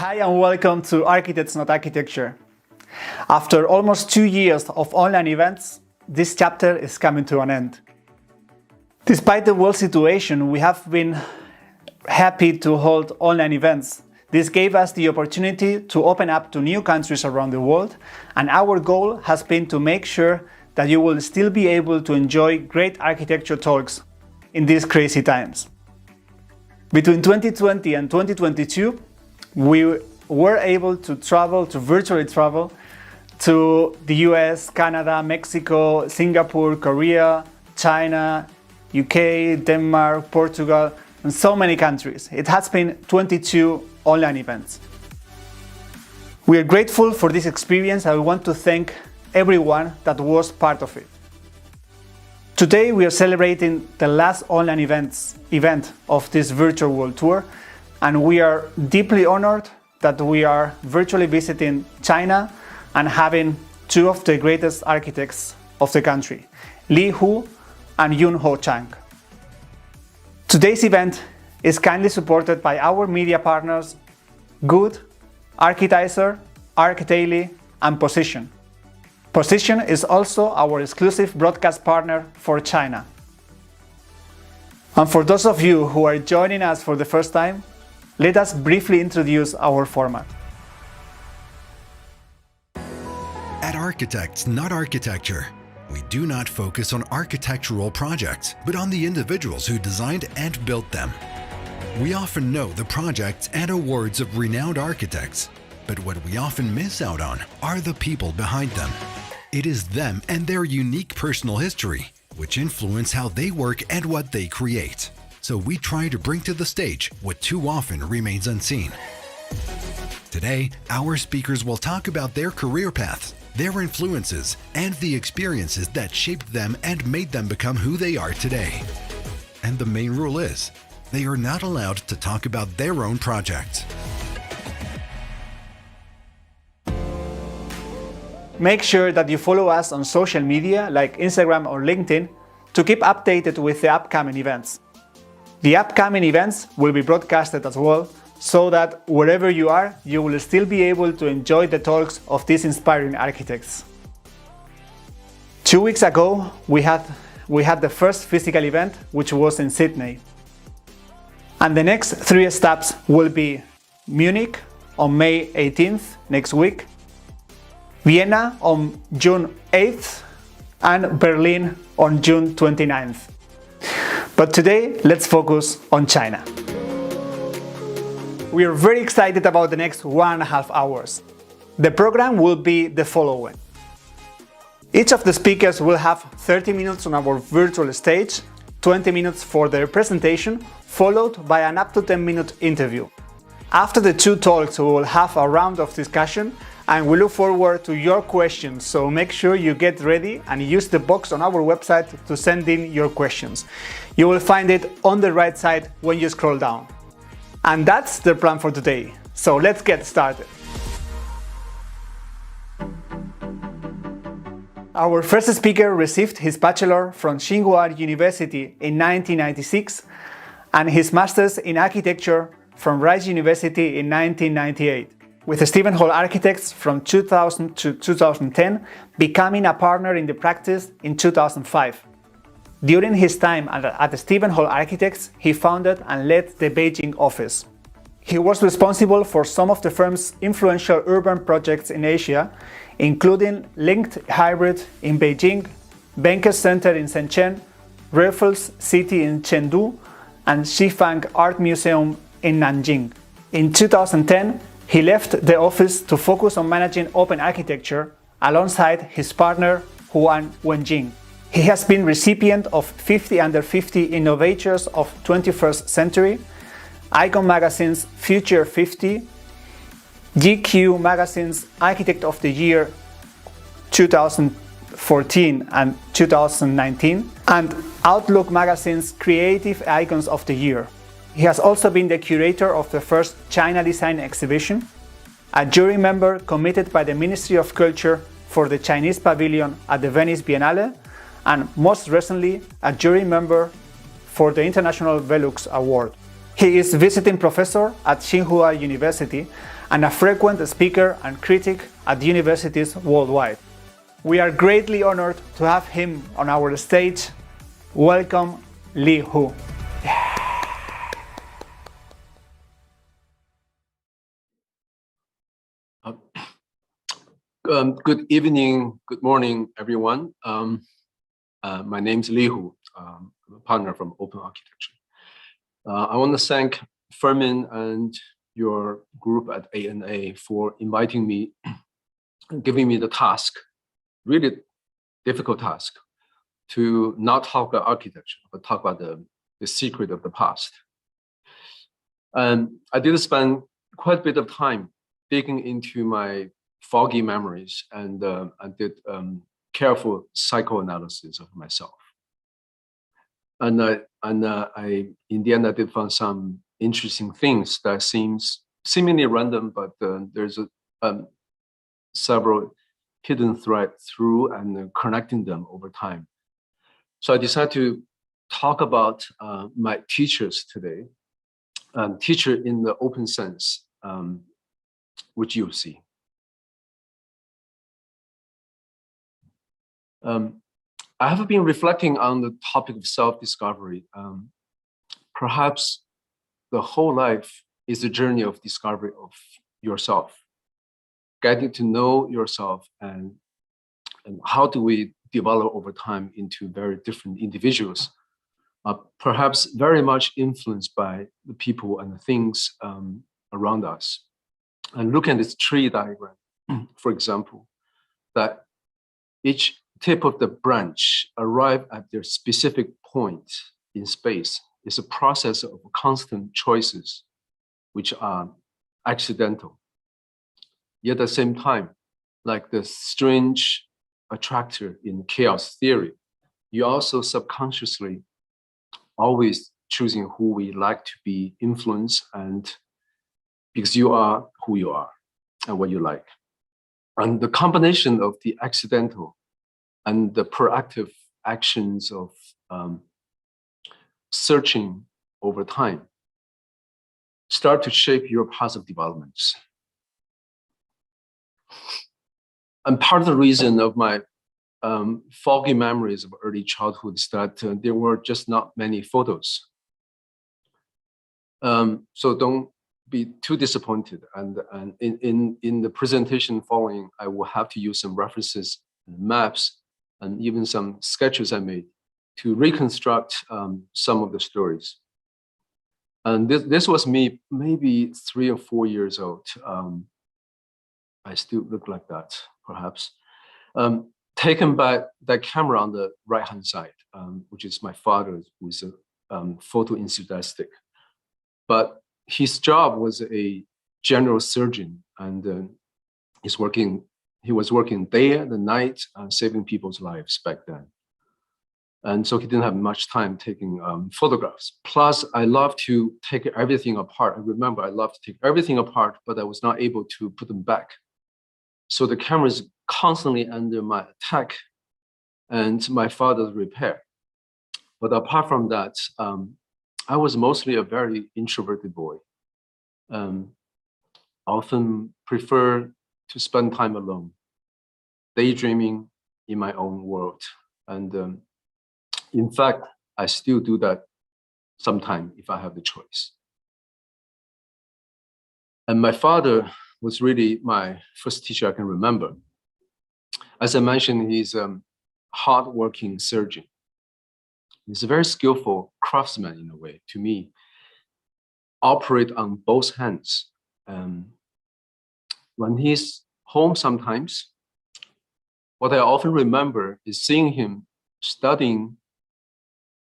Hi and welcome to Architects Not Architecture. After almost 2 years of online events, this chapter is coming to an end. Despite the world situation, we have been happy to hold online events. This gave us the opportunity to open up to new countries around the world, and our goal has been to make sure that you will still be able to enjoy great architecture talks in these crazy times. Between 2020 and 2022, we were able to virtually travel to the US, Canada, Mexico, Singapore, Korea, China, UK, Denmark, Portugal, and so many countries. It has been 22 online events. We are grateful for this experience and we want to thank everyone that was part of it. Today we are celebrating the last online event of this virtual world tour, and we are deeply honored that we are virtually visiting China and having two of the greatest architects of the country, Li Hu and Yun-Ho Chang. Today's event is kindly supported by our media partners Good, Architizer, Archdaily, and Position. Position is also our exclusive broadcast partner for China. And for those of you who are joining us for the first time, let us briefly introduce our format. At Architects Not Architecture, we do not focus on architectural projects, but on the individuals who designed and built them. We often know the projects and awards of renowned architects, but what we often miss out on are the people behind them. It is them and their unique personal history which influence how they work and what they create. So we try to bring to the stage what too often remains unseen. Today, our speakers will talk about their career paths, their influences, and the experiences that shaped them and made them become who they are today. And the main rule is, they are not allowed to talk about their own projects. Make sure that you follow us on social media like Instagram or LinkedIn to keep updated with the upcoming events. The upcoming events will be broadcasted as well, so that wherever you are, you will still be able to enjoy the talks of these inspiring architects. 2 weeks ago, we had the first physical event, which was in Sydney. And the next 3 steps will be Munich on May 18th, next week, Vienna on June 8th, and Berlin on June 29th. But today, let's focus on China. We are very excited about the next 1.5 hours. The program will be the following. Each of the speakers will have 30 minutes on our virtual stage, 20 minutes for their presentation, followed by an up to 10-minute interview. After the 2 talks, we will have a round of discussion, and we look forward to your questions, so make sure you get ready and use the box on our website to send in your questions. You will find it on the right side when you scroll down. And that's the plan for today, so let's get started. Our first speaker received his bachelor from Tsinghua University in 1996 and his master's in architecture from Rice University in 1998. With Stephen Hall Architects from 2000 to 2010, becoming a partner in the practice in 2005. During his time at Stephen Hall Architects, he founded and led the Beijing office. He was responsible for some of the firm's influential urban projects in Asia, including Linked Hybrid in Beijing, Bankers Center in Shenzhen, Raffles City in Chengdu, and Xifang Art Museum in Nanjing. In 2010, he left the office to focus on managing open architecture alongside his partner Huan Wenjing. He has been recipient of 50 Under 50 Innovators of 21st Century, Icon Magazine's Future 50, GQ Magazine's Architect of the Year 2014 and 2019, and Outlook Magazine's Creative Icons of the Year. He has also been the curator of the first China Design Exhibition, a jury member committed by the Ministry of Culture for the Chinese Pavilion at the Venice Biennale, and most recently a jury member for the International Velux Award. He is visiting professor at Tsinghua University and a frequent speaker and critic at universities worldwide. We are greatly honored to have him on our stage. Welcome, Li Hu. Good evening, good morning, everyone. My name is Li Hu. I'm a partner from Open Architecture. I want to thank Fermin and your group at AnA for inviting me and giving me the task, really difficult task, to not talk about architecture, but talk about the secret of the past. And I did spend quite a bit of time digging into my foggy memories, and I did careful psychoanalysis of myself. And I, in the end, I did find some interesting things that seems seemingly random, but there's several hidden threads through and connecting them over time. So I decided to talk about my teachers today, teacher in the open sense, which you'll see. I have been reflecting on the topic of self-discovery. Perhaps the whole life is a journey of discovery of yourself, getting to know yourself, and how do we develop over time into very different individuals, perhaps very much influenced by the people and the things around us. And look at this tree diagram, for example, that each tip of the branch arrive at their specific point in space is a process of constant choices, which are accidental. Yet at the same time, like the strange attractor in chaos theory, you also subconsciously always choosing who we like to be influenced, and because you are who you are and what you like. And the combination of the accidental and the proactive actions of searching over time start to shape your path of developments. And part of the reason of my foggy memories of early childhood is that there were just not many photos. So don't be too disappointed. And in the presentation following, I will have to use some references and maps and even some sketches I made to reconstruct some of the stories. And this was me maybe 3 or 4 years old. I still look like that, perhaps. Taken by that camera on the right-hand side, which is my father, who's a photo enthusiastic. But his job was a general surgeon, and he was working day and night, saving people's lives back then. And so he didn't have much time taking photographs. Plus, I love to take everything apart. I remember I loved to take everything apart, but I was not able to put them back. So the camera is constantly under my attack and my father's repair. But apart from that, I was mostly a very introverted boy. Often prefer to spend time alone, daydreaming in my own world. And in fact, I still do that sometime if I have the choice. And my father was really my first teacher I can remember. As I mentioned, he's a hardworking surgeon. He's a very skillful craftsman in a way, to me, operate on both hands. When he's home sometimes, what I often remember is seeing him studying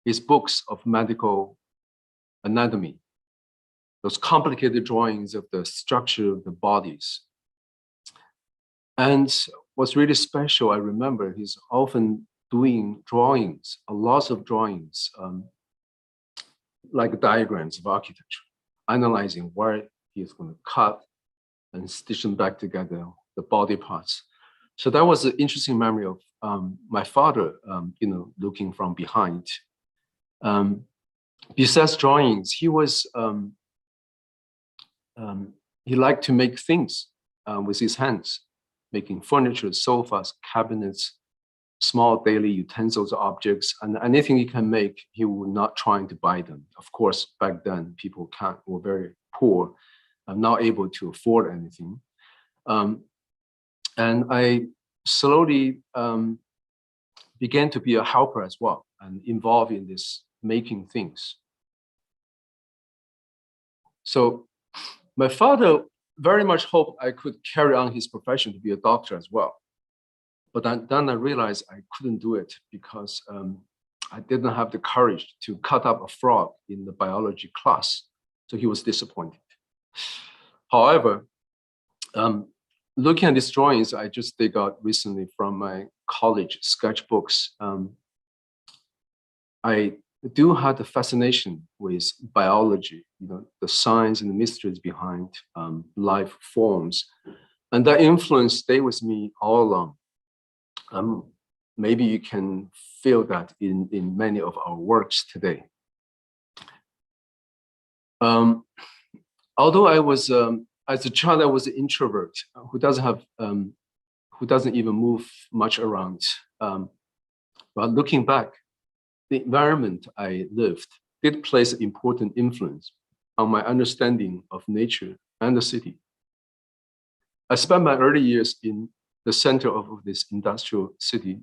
his books of medical anatomy, those complicated drawings of the structure of the bodies. And what's really special, I remember, he's often doing drawings, a lot of drawings, like diagrams of architecture, analyzing where he's going to cut and stitch them back together, the body parts. So that was an interesting memory of my father, looking from behind. besides drawings, he liked to make things with his hands, making furniture, sofas, cabinets, small daily utensils, objects, and anything he can make, he would not trying to buy them. Of course, back then people were very poor and not able to afford anything. And I slowly began to be a helper as well and involved in this making things. So my father very much hoped I could carry on his profession to be a doctor as well. But then I realized I couldn't do it because I didn't have the courage to cut up a frog in the biology class. So he was disappointed. However, looking at these drawings, I just dig out recently from my college sketchbooks. I do have the fascination with biology, the science and the mysteries behind life forms. And that influence stayed with me all along. Maybe you can feel that in many of our works today. Although I was, as a child, I was an introvert who doesn't even move much around. But looking back, the environment I lived did place an important influence on my understanding of nature and the city. I spent my early years in the center of this industrial city,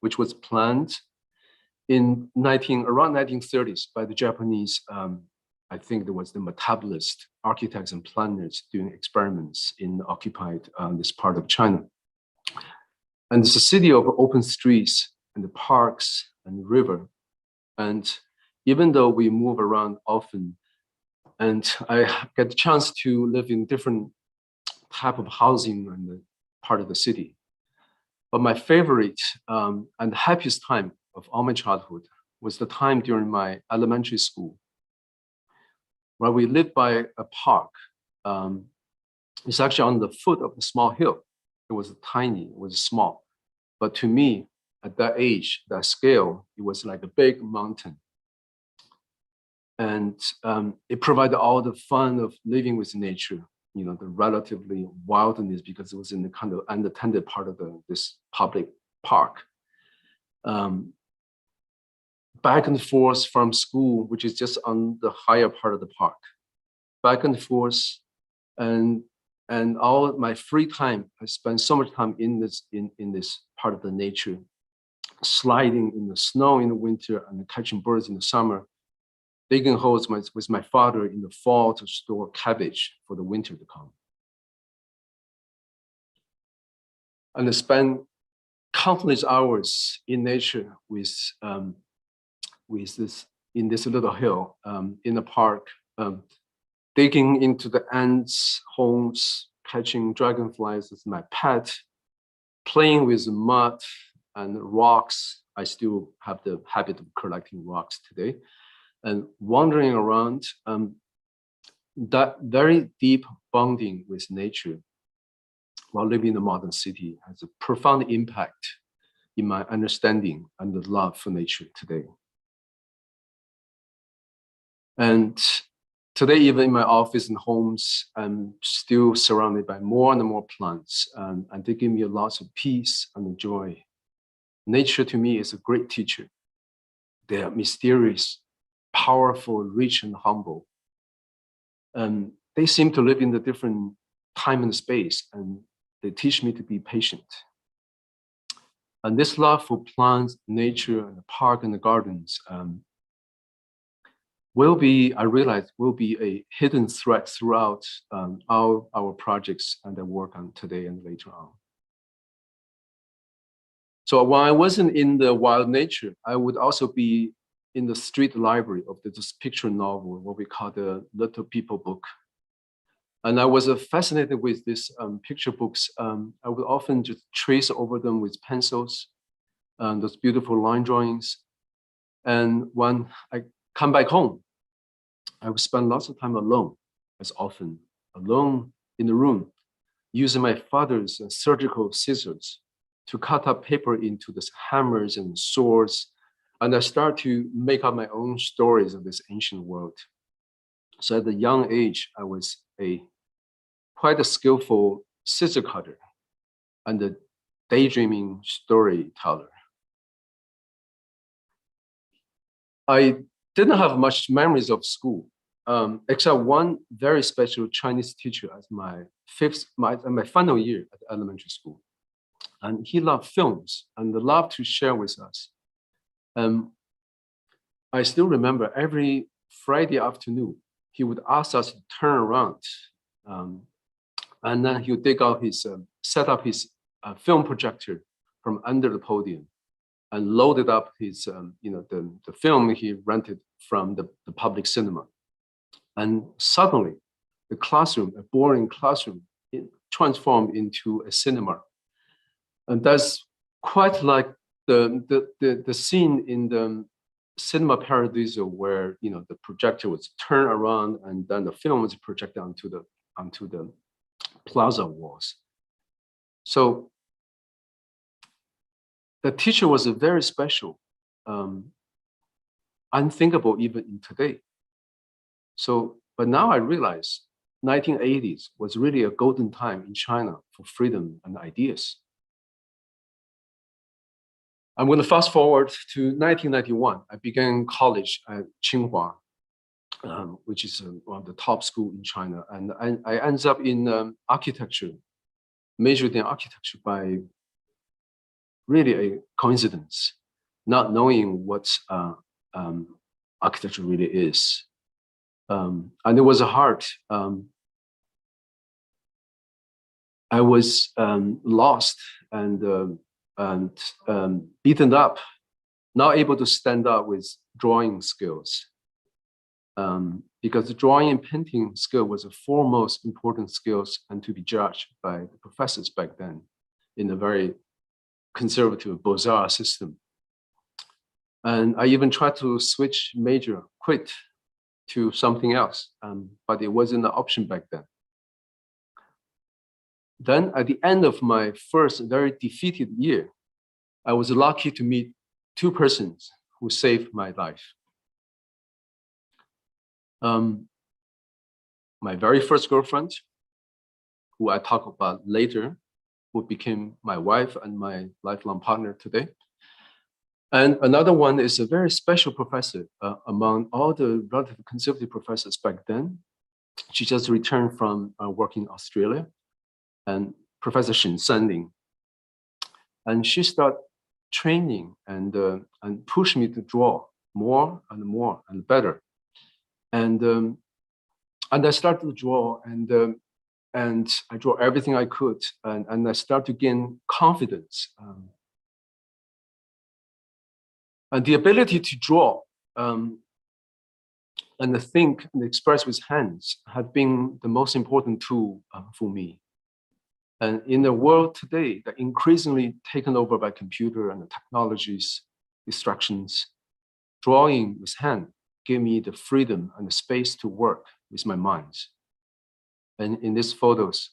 which was planned in around 1930s by the Japanese. I think there was the metabolist architects and planners doing experiments in occupied this part of China. And it's a city of open streets and the parks and river. And even though we move around often, and I get the chance to live in different type of housing and the part of the city, but my favorite and happiest time of all my childhood was the time during my elementary school, where we lived by a park. It's actually on the foot of a small hill. It was tiny, it was small, but to me, at that age, that scale, it was like a big mountain. And it provided all the fun of living with nature, the relatively wildness, because it was in the kind of unattended part of this public park. Back and forth from school, which is just on the higher part of the park, back and forth, and all my free time, I spent so much time in this part of the nature, sliding in the snow in the winter and catching birds in the summer, digging holes with my father in the fall to store cabbage for the winter to come. And I spent countless hours in nature in this little hill in the park, digging into the ants' homes, catching dragonflies as my pet, playing with mud and rocks. I still have the habit of collecting rocks today, and wandering around. That very deep bonding with nature while living in the modern city has a profound impact in my understanding and the love for nature today. And today, even in my office and homes, I'm still surrounded by more and more plants, and they give me lots of peace and joy. Nature to me is a great teacher. They are mysterious, powerful, rich, and humble. And they seem to live in the different time and space, and they teach me to be patient. And this love for plants, nature, and the park and the gardens I realize, will be a hidden thread throughout our projects and the work on today and later on. So when I wasn't in the wild nature, I would also be in the street library of this picture novel, what we call the Little People book. And I was fascinated with these picture books. I would often just trace over them with pencils, those beautiful line drawings. And when I come back home, I would spend lots of time alone, as often, alone in the room, using my father's surgical scissors to cut up paper into these hammers and swords. And I start to make up my own stories of this ancient world. So at a young age, I was quite a skillful scissor cutter and a daydreaming storyteller. I didn't have much memories of school, except one very special Chinese teacher as my final year at elementary school. And he loved films and loved to share with us. I still remember every Friday afternoon, he would ask us to turn around. And then he would set up his film projector from under the podium and loaded up his, the film he rented from the public cinema. And suddenly, the classroom, a boring classroom, it transformed into a cinema. And that's quite like the scene in the Cinema Paradiso where the projector was turned around and then the film was projected onto the plaza walls. So the teacher was a very special, unthinkable even in today. So, but now I realize 1980s was really a golden time in China for freedom and ideas. I'm going to fast forward to 1991. I began college at Tsinghua, which is one of the top schools in China. And I ended up in architecture, majored in architecture by really a coincidence, not knowing what architecture really is. And it was hard. I was lost and beaten up, not able to stand up with drawing skills. Because the drawing and painting skill was the foremost important skills and to be judged by the professors back then in a very conservative Beaux-Arts system. And I even tried to switch major, quit to something else, but it wasn't an option back then. Then at the end of my first very defeated year, I was lucky to meet two persons who saved my life. My very first girlfriend, who I talk about later, who became my wife and my lifelong partner today. And another one is a very special professor among all the relatively conservative professors back then. She just returned from working in Australia, and Professor Shen Sanling. And she started training and pushed me to draw more and better. And I started to draw and I draw everything I could, and I started to gain confidence. And the ability to draw and to think and express with hands had been the most important tool for me. And in a world today that increasingly taken over by computer and the technologies, distractions, drawing with hand gave me the freedom and the space to work with my mind. And in these photos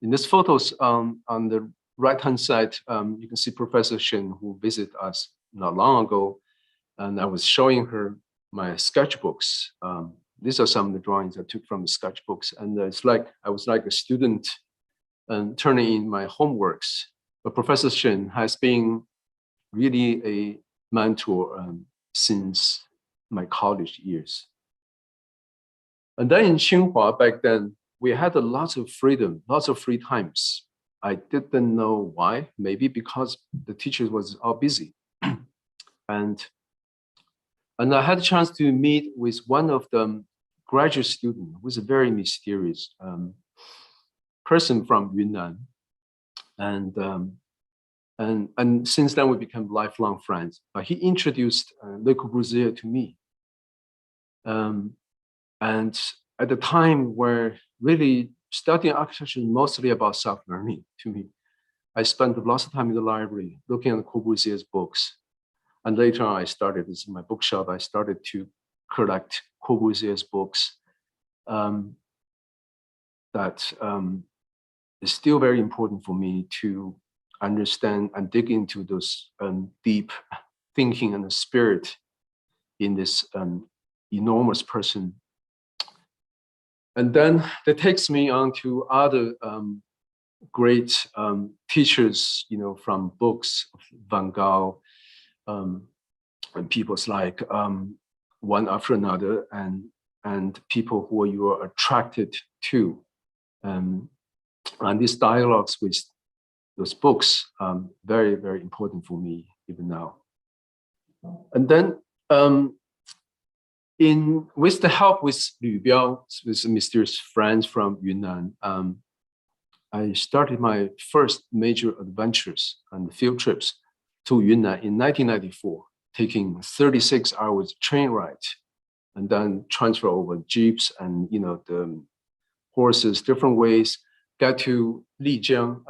on the right-hand side, you can see Professor Shen, who visited us not long ago, and I was showing her my sketchbooks. These are some of the drawings I took from the sketchbooks, and it's like I was like a student turning in my homeworks. But Professor Shen has been really a mentor since my college years. And then in Tsinghua back then, we had a lot of freedom, lots of free times. I didn't know why, maybe because the teachers was all busy. And I had a chance to meet with one of the graduate students who was a very mysterious person from Yunnan. And since then we became lifelong friends. But he introduced Le Corbusier to me. And at the time where really studying architecture is mostly about self-learning to me, I spent lots of time in the library looking at Corbusier's books. And later on, I started, this is my bookshelf, I started to collect Corbusier's books that is still very important for me to understand and dig into those deep thinking and the spirit in this enormous person. And then that takes me on to other great teachers, from books of Van Gogh, and people's like one after another, and people who you are attracted to. And these dialogues with those books, very, very important for me even now. And then with the help with Lü Biao, with a mysterious friend from Yunnan, I started my first major adventures and field trips to Yunnan in 1994, taking 36 hours train ride, and then transfer over jeeps and the horses, different ways, get to Lijiang.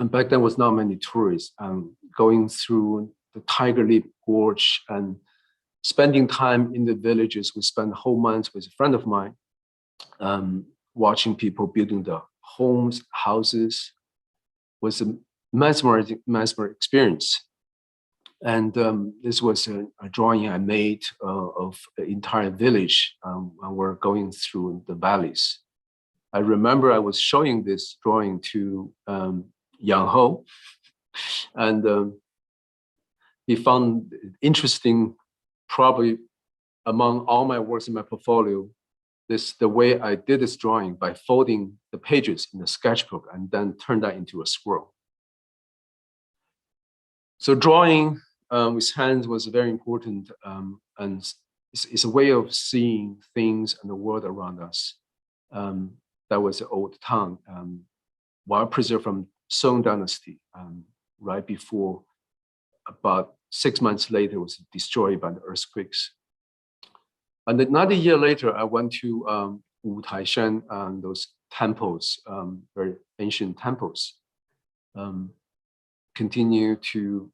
And back then was not many tourists, going through the Tiger Lip Gorge and spending time in the villages. We spent whole months with a friend of mine, watching people building the homes, houses. Was a mesmeric experience. And this was a drawing I made of the entire village when we're going through the valleys. I remember I was showing this drawing to Yang Ho, and he found it interesting, probably among all my works in my portfolio, the way I did this drawing by folding the pages in the sketchbook and then turn that into a scroll. So drawing with hands was very important, and it's a way of seeing things and the world around us. That was the old town, well preserved from Song Dynasty, right before, about 6 months later, was destroyed by the earthquakes. And another year later, I went to Wu Taishan and those temples, very ancient temples. Continue to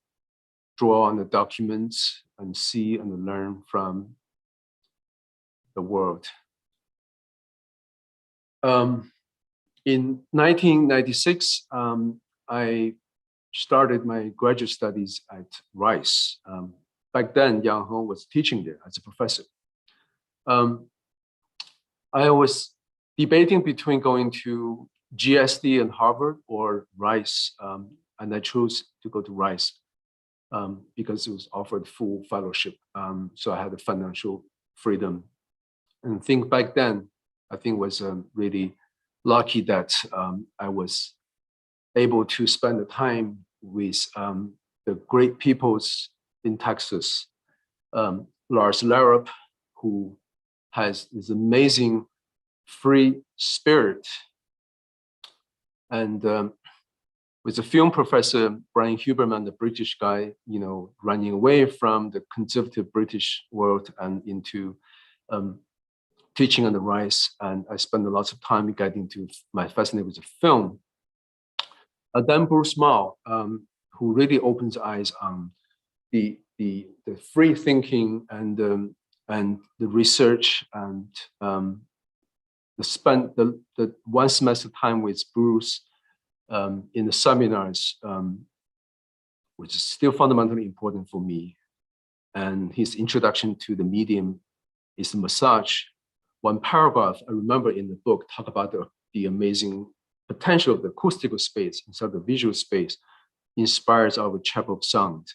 draw on the documents and see and learn from the world. In 1996, I started my graduate studies at Rice. Back then, Yang Hong was teaching there as a professor. I was debating between going to GSD and Harvard or Rice, and I chose to go to Rice because it was offered full fellowship. So I had the financial freedom. And I think back then, I think was really lucky that I was able to spend the time with the great peoples in Texas. Lars Larup, who has this amazing free spirit, and with the film professor Brian Huberman, the British guy, running away from the conservative British world and into teaching on the Rice. And I spent lots of time getting to my fascination with the film. And then Bruce Mao, who really opens eyes on the free thinking and the research, and the one semester time with Bruce in the seminars, which is still fundamentally important for me. And his introduction to the medium is the massage. One paragraph I remember in the book talk about the amazing potential of the acoustical space instead of the visual space, inspires our chapel of sound.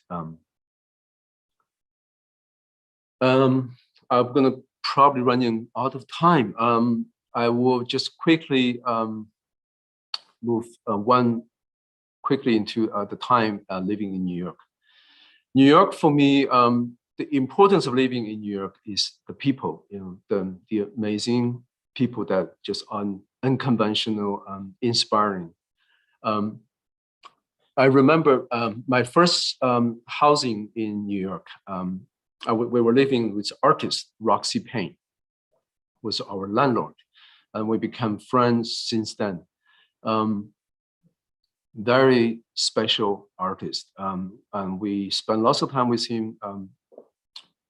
I'm gonna probably running out of time. I will just quickly move quickly into the time living in New York. New York for me, the importance of living in New York is the people, the amazing people that just unconventional, inspiring. I remember my first housing in New York. We were living with artist Roxy Payne, was our landlord, and we became friends since then. Very special artist, and we spent lots of time with him,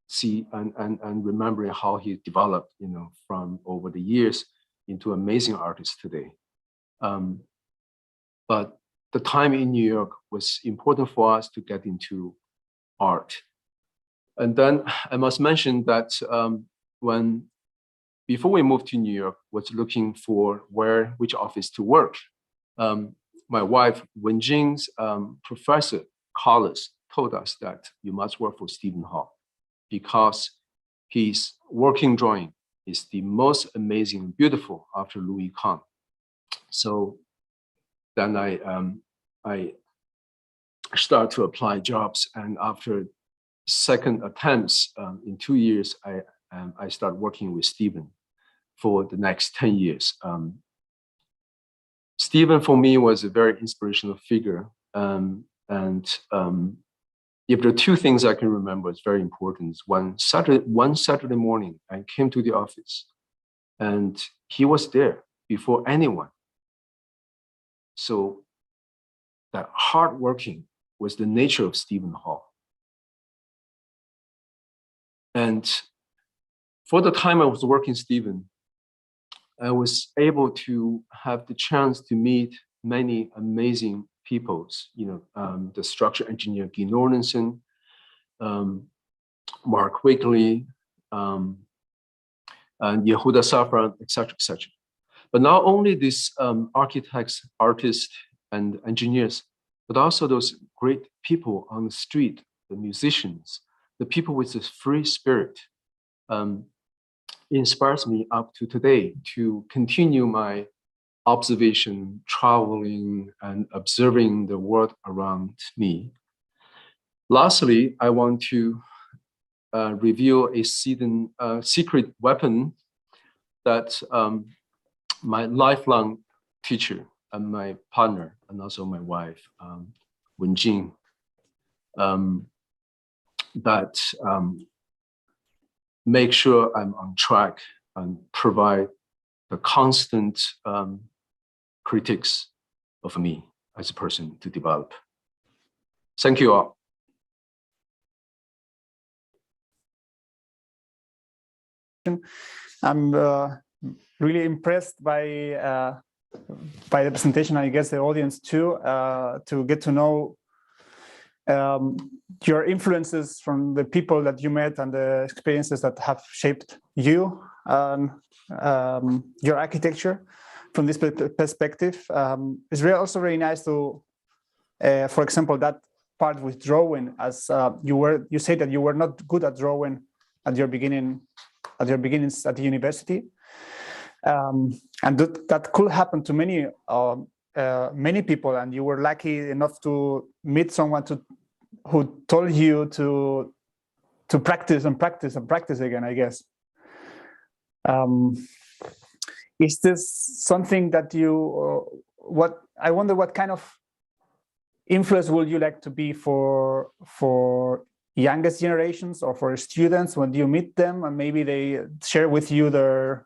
see and remembering how he developed, from over the years into amazing artist today. But the time in New York was important for us to get into art. And then I must mention that before we moved to New York, was looking for which office to work. My wife, Wenjing's professor, Carlos, told us that you must work for Stephen Hall because his working drawing is the most amazing and beautiful after Louis Kahn. So then I started to apply jobs, and after second attempts in 2 years, I started working with Stephen for the next 10 years. Stephen for me was a very inspirational figure, and if there are two things I can remember, it's very important. One Saturday morning, I came to the office, and he was there before anyone. So that hardworking was the nature of Stephen Hall. And for the time I was working Stephen, I was able to have the chance to meet many amazing peoples, the structure engineer Guy Nordenson, Mark Wakely, and Yehuda Safran, etc., etc. But not only these architects, artists, and engineers, but also those great people on the street, the musicians, the people with this free spirit, inspires me up to today to continue my observation, traveling, and observing the world around me. Lastly, I want to reveal a secret weapon that my lifelong teacher and my partner, and also my wife, Wenjing, that make sure I'm on track and provide the constant critiques of me as a person to develop. Thank you all. I'm really impressed by the presentation, and I guess the audience too, to get to know your influences from the people that you met and the experiences that have shaped you and your architecture from this perspective. It's also very nice to, for example, that part with drawing, as you said that you were not good at drawing at your beginnings at the university, and that could happen to many people, and you were lucky enough to meet someone who told you to practice and practice and practice again, I guess. Is this something that I wonder what kind of influence would you like to be for youngest generations or for students when you meet them, and maybe they share with you their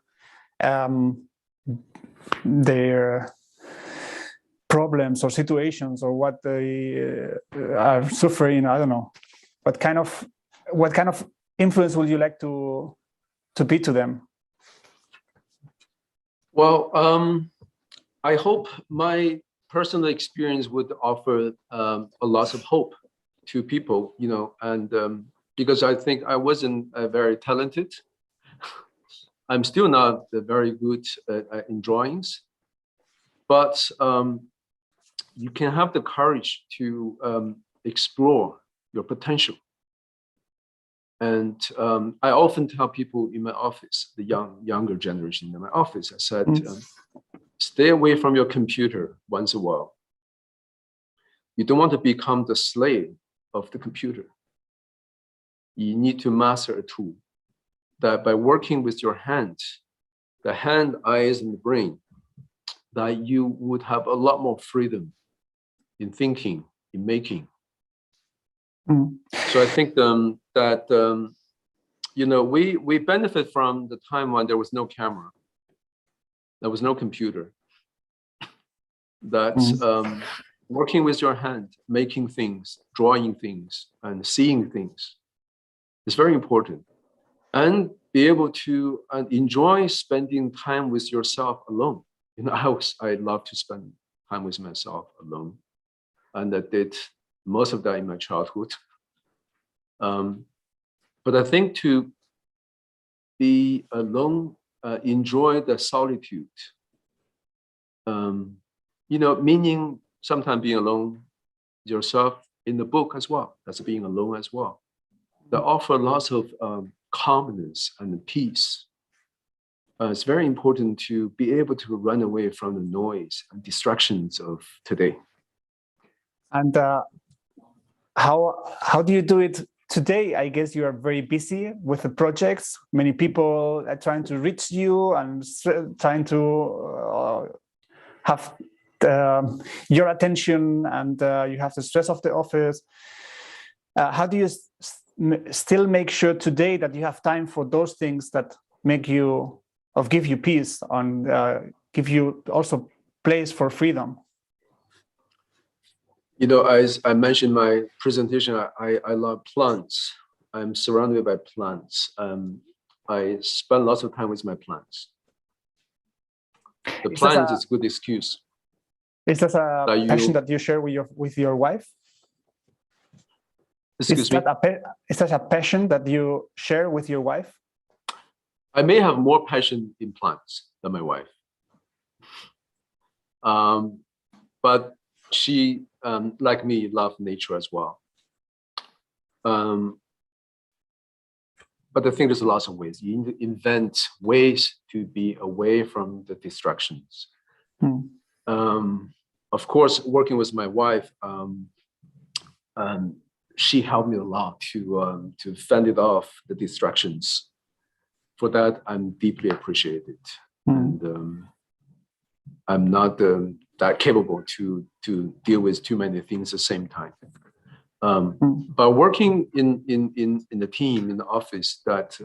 problems or situations or what they are suffering? I don't know. What kind of influence would you like to be to them? Well, I hope my personal experience would offer a lot of hope to people, and because I think I wasn't very talented. I'm still not very good in drawings, but you can have the courage to explore your potential. And I often tell people in my office, the younger generation in my office, I said, stay away from your computer once in a while. You don't want to become the slave of the computer. You need to master a tool that by working with your hands, the hand, eyes, and the brain, that you would have a lot more freedom in thinking, in making. So I think that we benefit from the time when there was no camera, there was no computer. That working with your hand, making things, drawing things, and seeing things is very important. And be able to enjoy spending time with yourself alone. I love to spend time with myself alone, and I did most of that in my childhood. But I think to be alone, enjoy the solitude, meaning sometimes being alone yourself in the book as well. That's being alone as well. They offer lots of calmness and peace. It's very important to be able to run away from the noise and distractions of today. And how do you do it today? I guess you are very busy with the projects. Many people are trying to reach you and trying to have your attention, and you have the stress of the office. How do you still make sure today that you have time for those things that make you, or give you peace, and give you also place for freedom? As I mentioned in my presentation, I love plants. I'm surrounded by plants. I spend lots of time with my plants. The plants is a good excuse. Is that a passion that you share with your wife? Excuse me? Is that a passion that you share with your wife? I may have more passion in plants than my wife. But she, like me, loves nature as well. But I think there's lots of ways. You need to invent ways to be away from the distractions. Of course, working with my wife, she helped me a lot to fend it off the distractions. For that, I'm deeply appreciated. And I'm not that capable to deal with too many things at the same time. But working in the team, in the office, that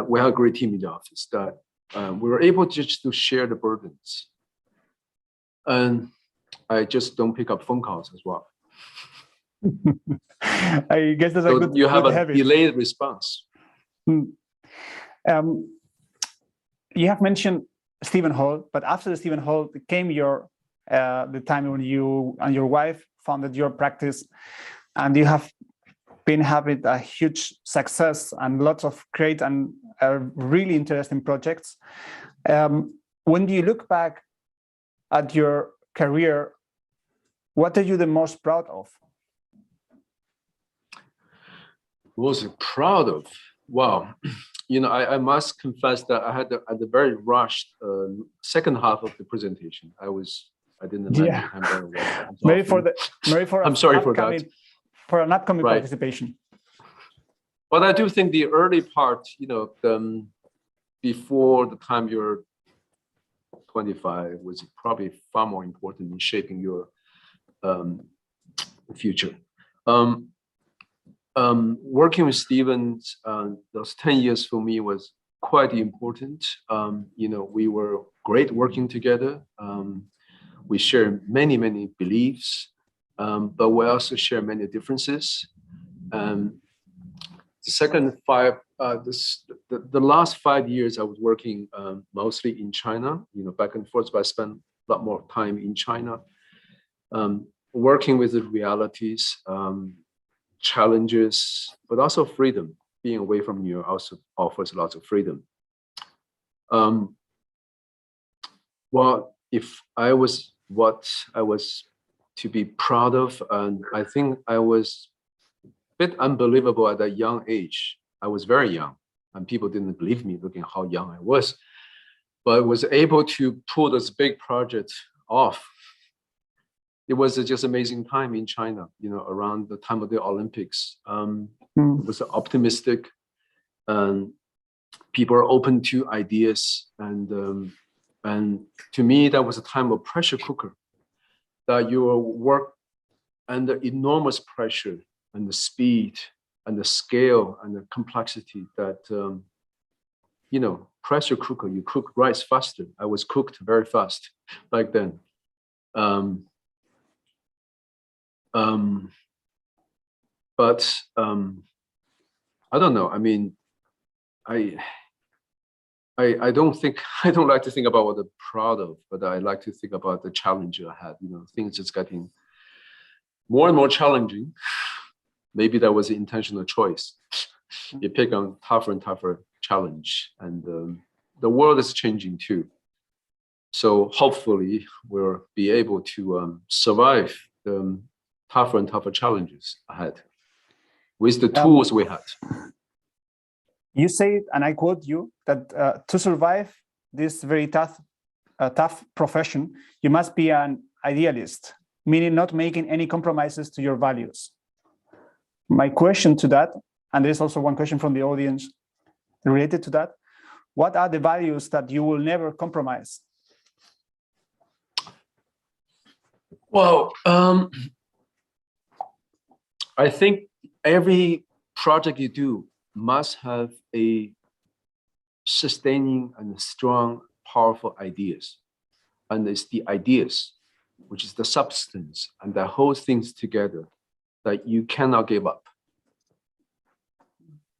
we have a great team in the office, that we were able just to share the burdens. And I just don't pick up phone calls as well. I guess that's a good habit. You have a delayed response. You have mentioned Stephen Hall, but after the Stephen Hall came the time when you and your wife founded your practice, and you have been having a huge success and lots of great and really interesting projects. When you look back at your career, what are you the most proud of? Was proud of? Wow. I must confess that I had a very rushed second half of the presentation. I didn't manage time very well. I'm sorry for that. For an upcoming participation. But I do think the early part, before the time you're 25, was probably far more important in shaping your future. Working with Stephen, those 10 years for me was quite important. We were great working together. We share many, many beliefs, but we also share many differences. The last 5 years, I was working mostly in China, back and forth, but I spent a lot more time in China, working with the realities, challenges, but also freedom. Being away from New York also offers lots of freedom. Well, if I was what I was to be proud of, and I think I was a bit unbelievable at that young age. I was very young, and people didn't believe me looking how young I was, but I was able to pull this big project off. It was just amazing time in China, around the time of the Olympics. It was optimistic, and people are open to ideas. And to me, that was a time of pressure cooker, that you work under enormous pressure and the speed and the scale and the complexity that, pressure cooker, you cook rice faster. I was cooked very fast back then. But I don't know. I mean, I don't like to think about what I'm proud of, but I like to think about the challenge I had. Things just getting more and more challenging. maybe that was an intentional choice. You pick on tougher and tougher challenge, and the world is changing too. So hopefully we'll be able to survive the tougher and tougher challenges ahead with the tools we had. You say, and I quote you, that to survive this very tough profession, you must be an idealist, meaning not making any compromises to your values. My question to that, and there's also one question from the audience related to that, what are the values that you will never compromise? Well, I think every project you do must have a sustaining and strong, powerful ideas. And it's the ideas, which is the substance, and that holds things together, that you cannot give up.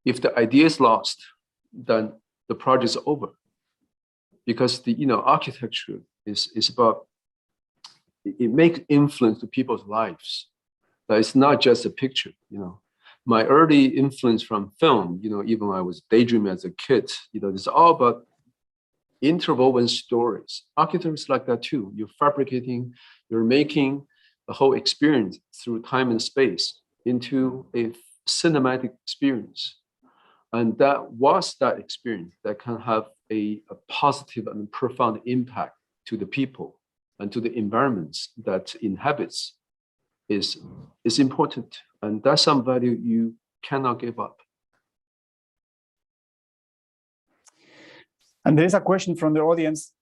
If the idea is lost, then the project is over. Because the architecture is about, it makes influence to people's lives. That it's not just a picture. My early influence from film, even when I was daydreaming as a kid, it's all about interwoven stories. Architecture is like that too. You're fabricating, you're making the whole experience through time and space into a cinematic experience. And that was that experience that can have a positive and profound impact to the people and to the environments that inhabits is important. And that's some value you cannot give up. And there is a question from the audience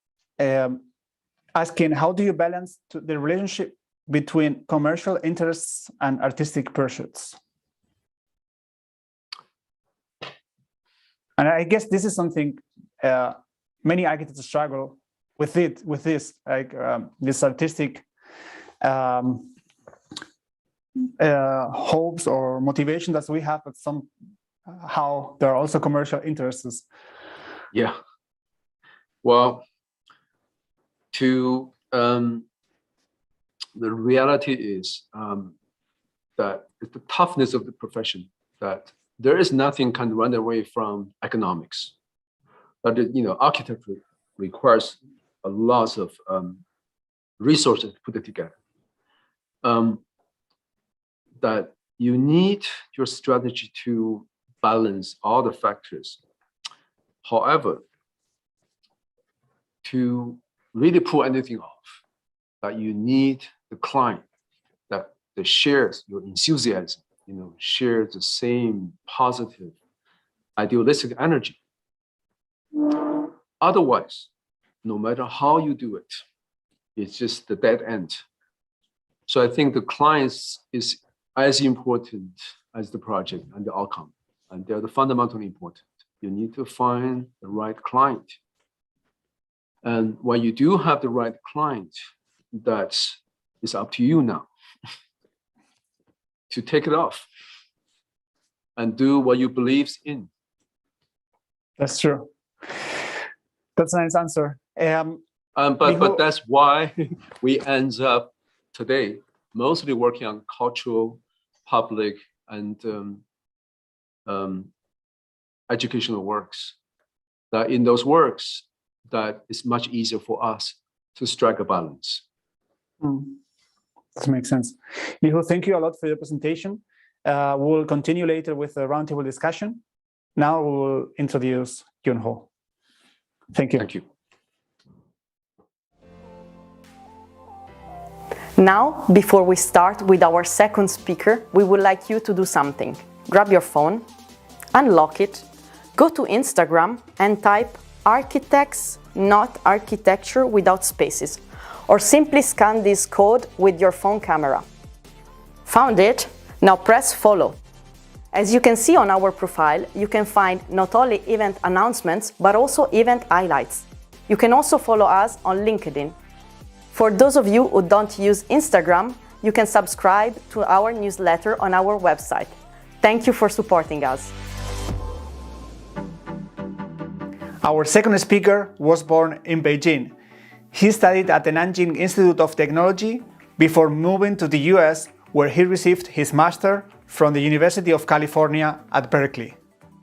asking, how do you balance the relationship between commercial interests and artistic pursuits? And I guess this is something many architects struggle with this artistic hopes or motivation that we have, but somehow there are also commercial interests. Yeah. Well, the reality is that it's the toughness of the profession, that there is nothing can run away from economics. But architecture requires a lot of resources to put it together. That you need your strategy to balance all the factors. However, to really pull anything off, that you need the client that shares your enthusiasm, shares the same positive, idealistic energy. Otherwise, no matter how you do it, it's just the dead end. So I think the clients is as important as the project and the outcome, and they're the fundamentally important. You need to find the right client. And when you do have the right client, that is up to you now to take it off and do what you believe in. That's true. That's a nice answer. But that's why we end up today mostly working on cultural, public, and educational works. That in those works, that it's much easier for us to strike a balance. That makes sense. Li-Hu, thank you a lot for your presentation. We'll continue later with a roundtable discussion. Now we will introduce Yun-Ho. Thank you. Thank you. Now, before we start with our second speaker, we would like you to do something. Grab your phone, unlock it, go to Instagram and type architects, not architecture without spaces, or simply scan this code with your phone camera. Found it? Now press follow. As you can see on our profile, you can find not only event announcements, but also event highlights. You can also follow us on LinkedIn. For those of you who don't use Instagram, you can subscribe to our newsletter on our website. Thank you for supporting us. Our second speaker was born in Beijing. He studied at the Nanjing Institute of Technology before moving to the US, where he received his master from the University of California at Berkeley.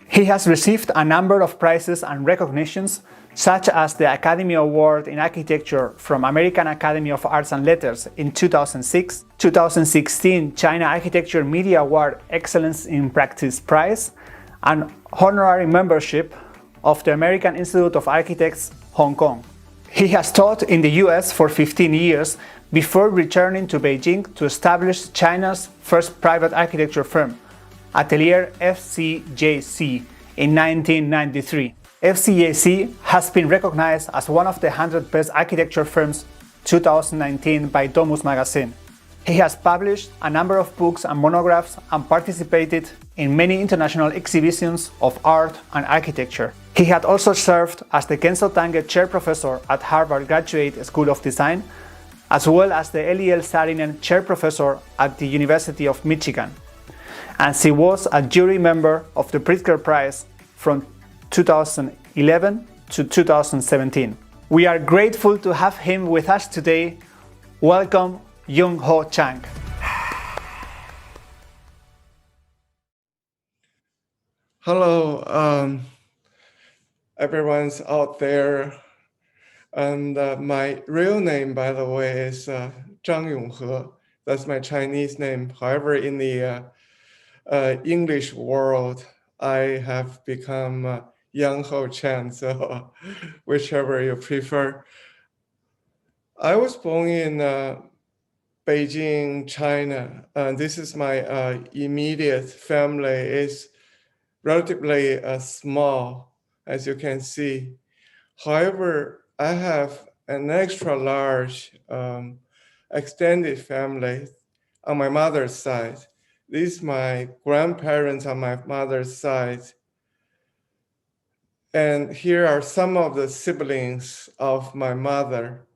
He has received a number of prizes and recognitions, such as the Academy Award in Architecture from American Academy of Arts and Letters in 2006, 2016 China Architecture Media Award Excellence in Practice Prize, and honorary membership of the American Institute of Architects, Hong Kong. He has taught in the US for 15 years before returning to Beijing to establish China's first private architecture firm, Atelier FCJC, in 1993. FCJC has been recognized as one of the 100 best architecture firms 2019 by Domus magazine. He has published a number of books and monographs and participated in many international exhibitions of art and architecture. He had also served as the Kenzo Tange Chair Professor at Harvard Graduate School of Design, as well as the Eliel Saarinen Chair Professor at the University of Michigan. And he was a jury member of the Pritzker Prize from 2011 to 2017. We are grateful to have him with us today. Welcome, Young-Ho Chang. Hello, everyone's out there. And my real name, by the way, is Zhang Yonghe. That's my Chinese name. However, in the English world, I have become Young-Ho Chang, so whichever you prefer. I was born in Beijing, China. This is my immediate family. It's relatively small, as you can see. However, I have an extra large extended family on my mother's side. These are my grandparents on my mother's side. And here are some of the siblings of my mother,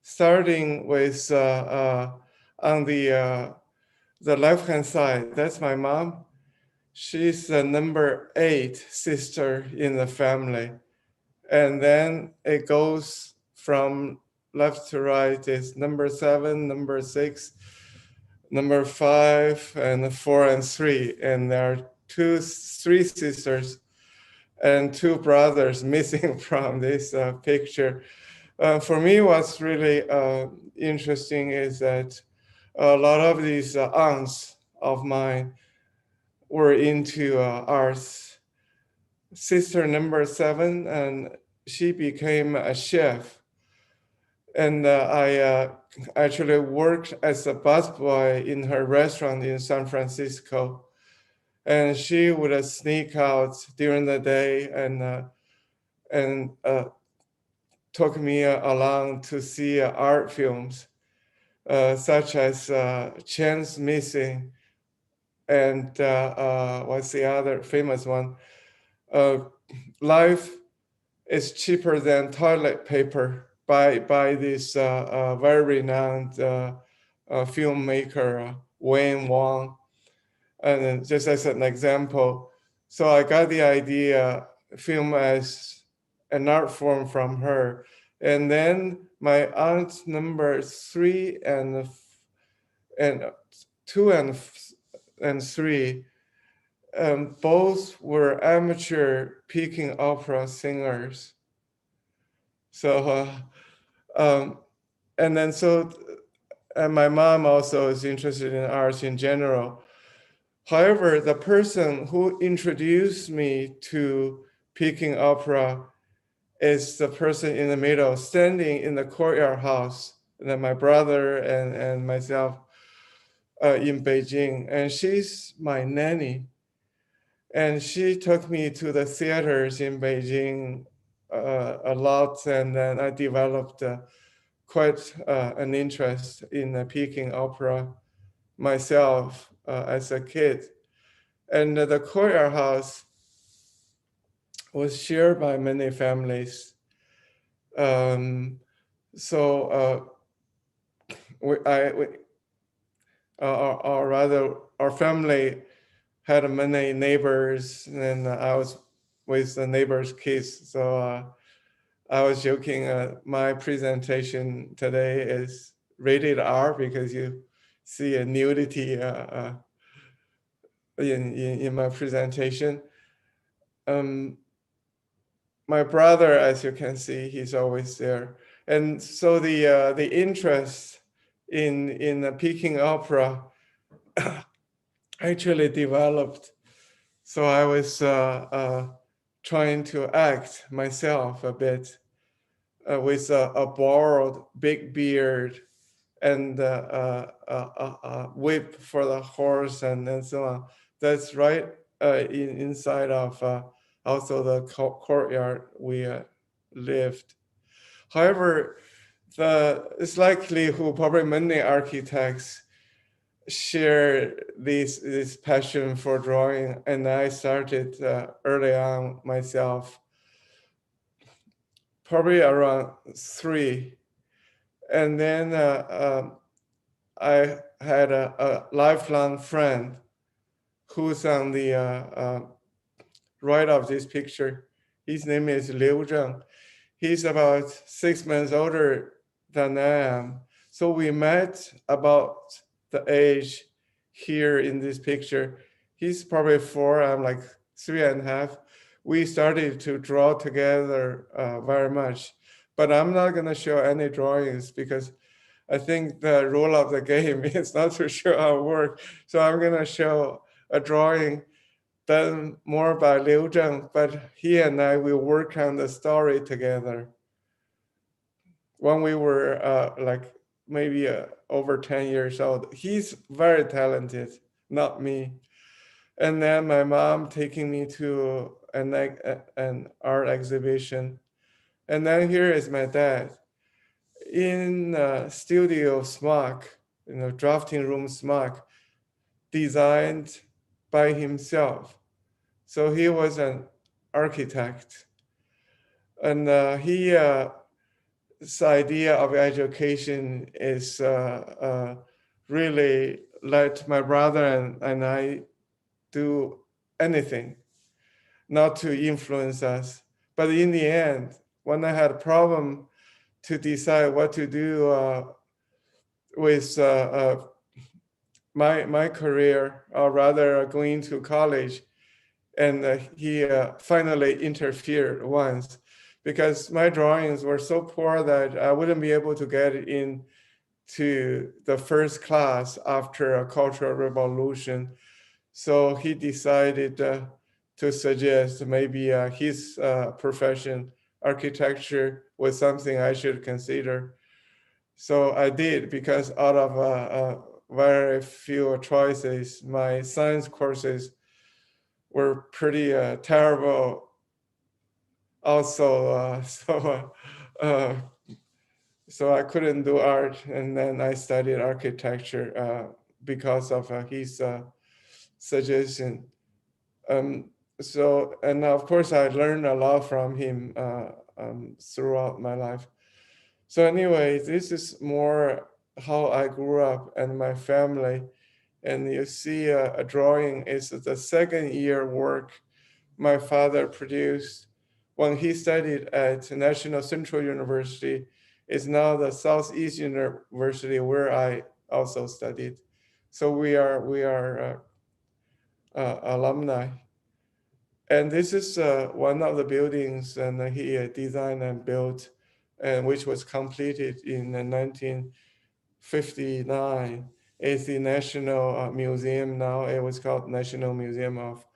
starting with on the left-hand side, that's my mom. She's the number 8 sister in the family. And then it goes from left to right. It's number 7, number 6, number 5, and 4 and 3. And there are 3 sisters and 2 brothers missing from this picture. For me, what's really interesting is that a lot of these aunts of mine were into arts. Sister number 7, and she became a chef. And I actually worked as a busboy in her restaurant in San Francisco. And she would sneak out during the day and took me along to see art films, such as Chang's Missing, and what's the other famous one? Life is cheaper than toilet paper by this very renowned filmmaker, Wayne Wong. And just as an example, so I got the idea, film as an art form from her. And then my aunt number 3 and 2 and 3, both were amateur Peking opera singers. So, and my mom also is interested in arts in general. However, the person who introduced me to Peking opera is the person in the middle, standing in the courtyard house, and then my brother and myself in Beijing. And she's my nanny. And she took me to the theaters in Beijing a lot, and then I developed quite an interest in the Peking opera myself as a kid. And the courtyard house was shared by many families. Our family had many neighbors, and I was with the neighbors' kids. So I was joking, my presentation today is rated R because you see a nudity in my presentation. My brother, as you can see, he's always there. And so the interest in the Peking opera actually developed. So I was trying to act myself a bit with a borrowed big beard and a whip for the horse and so on. That's right inside of also the courtyard we lived. However, it's likely probably many architects share this passion for drawing, and I started early on myself, probably around 3. And then I had a lifelong friend who's on the right of this picture. His name is Liu Zheng. He's about 6 months older than I am. So we met about the age here in this picture. He's probably 4, I'm like 3.5. We started to draw together very much, but I'm not gonna show any drawings because I think the rule of the game is not to show our work. So I'm gonna show a drawing done more by Liu Zheng, but he and I will work on the story together. When we were like maybe over 10 years old. He's very talented, not me. And then my mom taking me to an art exhibition. And then here is my dad in studio smock, drafting room smock, designed by himself. So he was an architect. And his idea of education is really let my brother and I do anything, not to influence us. But in the end, when I had a problem to decide what to do with my career, or rather going to college, and he finally interfered once, because my drawings were so poor that I wouldn't be able to get into the first class after a Cultural Revolution. So he decided to suggest maybe his profession, architecture, was something I should consider. So I did, because out of very few choices, my science courses were pretty terrible also. So I couldn't do art, and then I studied architecture because of his suggestion. So, and of course I learned a lot from him throughout my life. So anyway, this is more how I grew up and my family. And you see a drawing is the second year work my father produced when he studied at National Central University. Is now the Southeast University, where I also studied. So we are alumni. And this is one of the buildings, and he designed and built, and which was completed in 1959. It's the National Museum now. It was called National Museum of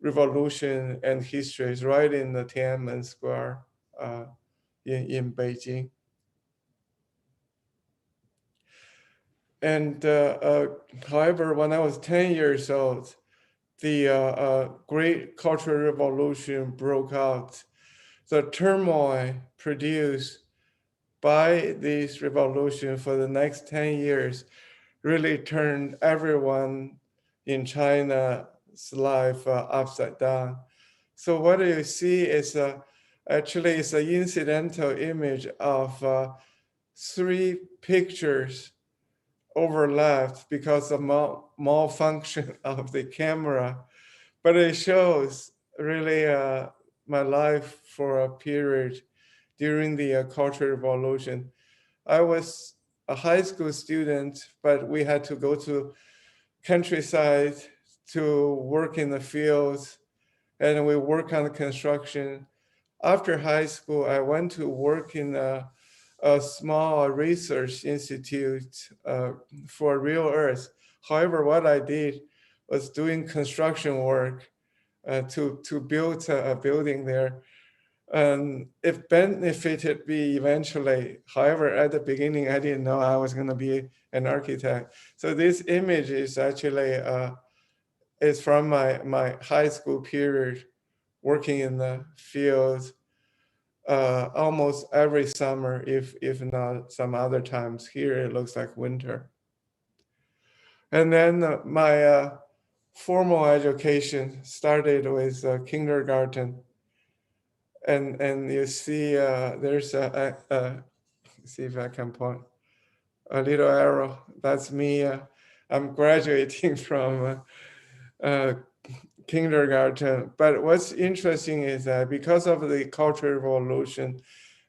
Revolution and History. It's right in the Tiananmen Square in Beijing. And however, when I was 10 years old, the Great Cultural Revolution broke out. The turmoil produced by this revolution for the next 10 years really turned everyone in China's life upside down. So what you see is actually it's an incidental image of 3 pictures overlapped because of malfunction of the camera, but it shows really my life for a period during the Cultural Revolution. I was a high school student, but we had to go to countryside to work in the fields, and we work on the construction. After high school, I went to work in a small research institute for real earth. However, what I did was doing construction work to build a building there. And it benefited me eventually. However, at the beginning, I didn't know I was going to be an architect. So this image is actually is from my high school period, working in the field almost every summer, if not some other times. Here it looks like winter. And then my formal education started with kindergarten. And you see there's see if I can point a little arrow. That's me. I'm graduating from kindergarten. But what's interesting is that because of the Cultural Revolution,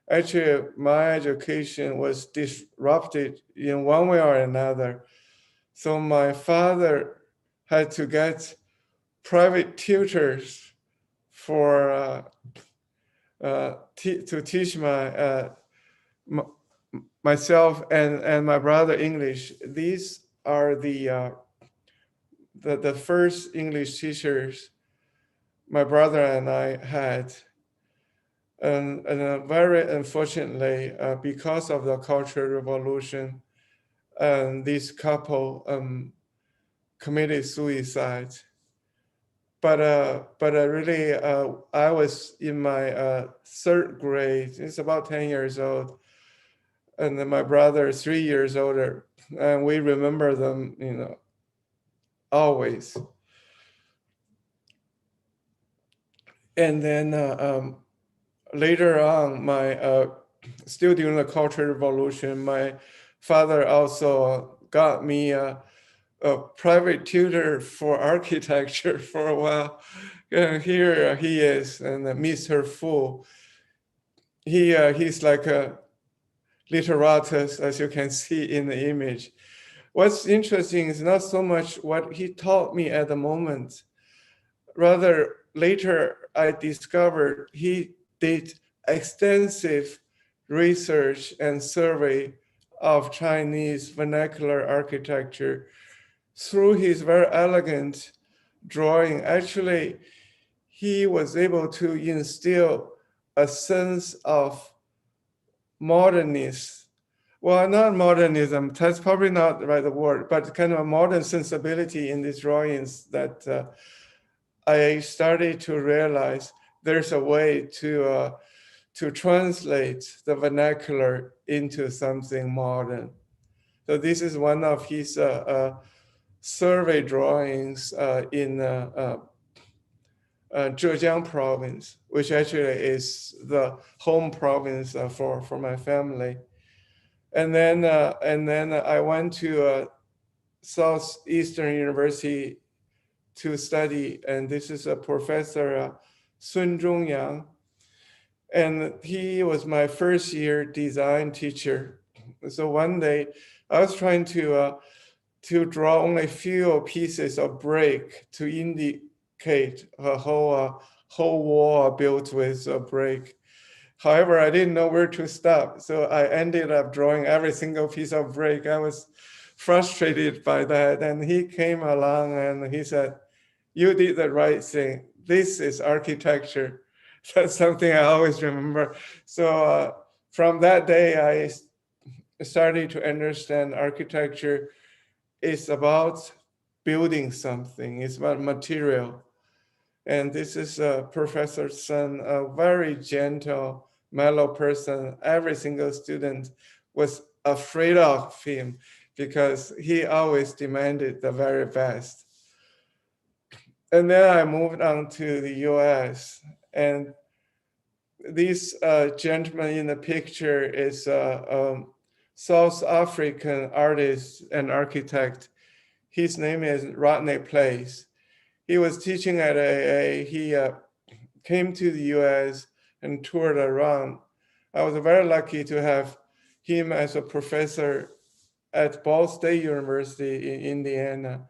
actually my education was disrupted in one way or another. So my father had to get private tutors for to teach myself and my brother English. These are the first English teachers my brother and I had. And very unfortunately, because of the Cultural Revolution, this couple committed suicide. But really, I was in my third grade. It's about 10 years old, and then my brother is 3 years older, and we remember them, always. And then later on, still during the Cultural Revolution, my father also got me a private tutor for architecture for a while. And here he is, and Mr. Fu. He's like a literatus, as you can see in the image. What's interesting is not so much what he taught me at the moment. Rather, later I discovered he did extensive research and survey of Chinese vernacular architecture through his very elegant drawing. Actually, he was able to instill a sense of modernist. Well, not modernism, that's probably not the right word, but kind of a modern sensibility in these drawings that I started to realize there's a way to translate the vernacular into something modern. So this is one of his survey drawings in Zhejiang province, which actually is the home province for my family. And then I went to Southeastern University to study, and this is a professor, Sun Zhongyang, and he was my first year design teacher. So one day I was trying to draw only a few pieces of brick to indicate a whole wall built with a brick. However, I didn't know where to stop, so I ended up drawing every single piece of brick. I was frustrated by that, and he came along and he said, "You did the right thing. This is architecture." That's something I always remember. So from that day, I started to understand architecture is about building something. It's about material. And this is Professor Sun, a very gentle, mellow person. Every single student was afraid of him because he always demanded the very best. And then I moved on to the US. And this gentleman in the picture is a South African artist and architect. His name is Rodney Place. He was teaching at AnA. He came to the US and toured around. I was very lucky to have him as a professor at Ball State University in Indiana.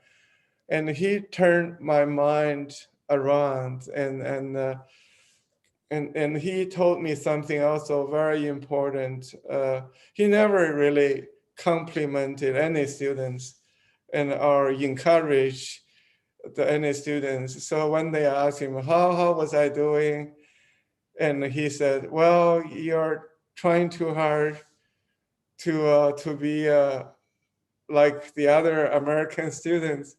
And he turned my mind around, and he told me something also very important. He never really complimented any students or encouraged any students. So when they asked him, how was I doing? And he said, well, you're trying too hard to be like the other American students.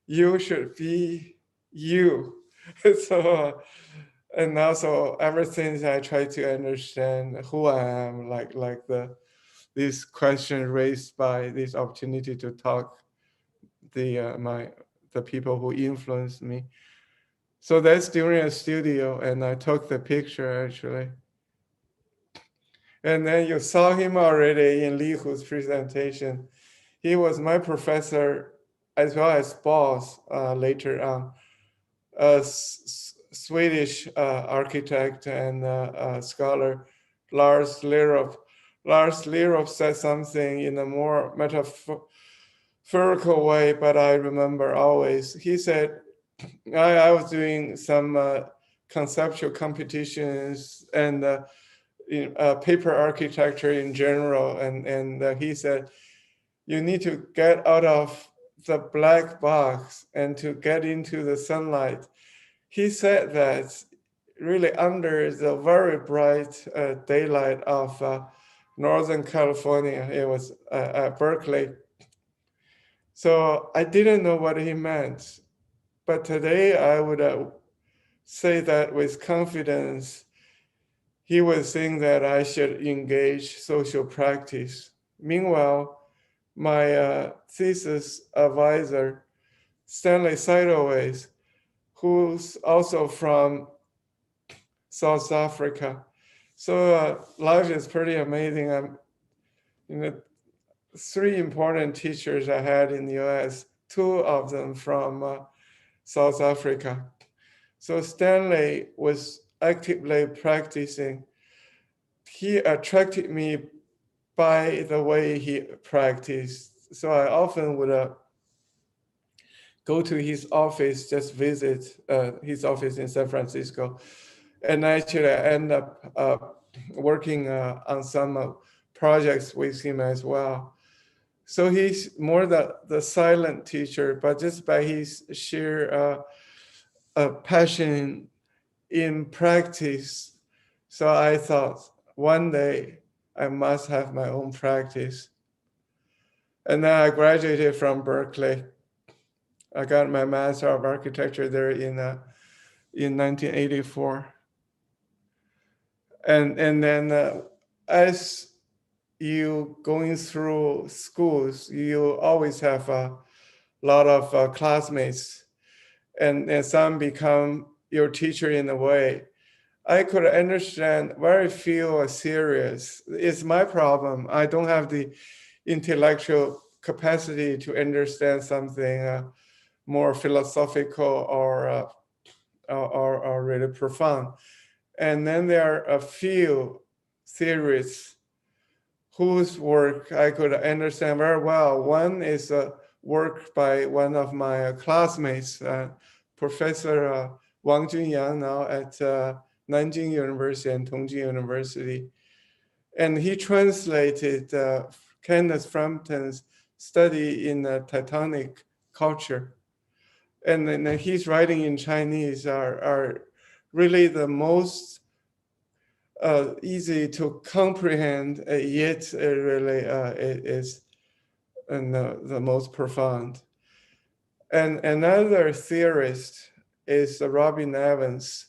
You should be you. So, and also ever since I try to understand who I am, like this question raised by this opportunity to talk the people who influenced me. So that's during a studio, and I took the picture actually. And then you saw him already in Li Hu's presentation. He was my professor as well as boss later on. A Swedish architect and scholar, Lars Lerup. Lars Lerup said something in a more metaphorical way, but I remember always. He said, I was doing some conceptual competitions and paper architecture in general, and he said, you need to get out of the black box and to get into the sunlight. He said that really under the very bright daylight of Northern California. It was at Berkeley. So I didn't know what he meant, but today I would say that with confidence. He was saying that I should engage social practice. Meanwhile, my thesis advisor, Stanley Sideways, who's also from South Africa. So life is pretty amazing. Three important teachers I had in the US, two of them from South Africa. So Stanley was actively practicing. He attracted me by the way he practiced. So I often would go to his office, just visit his office in San Francisco. And actually I end up working on some projects with him as well. So he's more the silent teacher, but just by his sheer passion in practice. So I thought one day I must have my own practice. And then I graduated from Berkeley. I got my Master of Architecture there in 1984. And then as you going through schools, you always have a lot of classmates, and some become your teacher in a way. I could understand very few are serious. It's my problem. I don't have the intellectual capacity to understand something more philosophical or really profound. And then there are a few theorists whose work I could understand very well. One is a work by one of my classmates, Professor Wang Junyang, now at Nanjing University and Tongji University. And he translated Kenneth Frampton's study in Teutonic culture. And then his writing in Chinese are really the most easy to comprehend, yet really is the most profound. And another theorist is Robin Evans.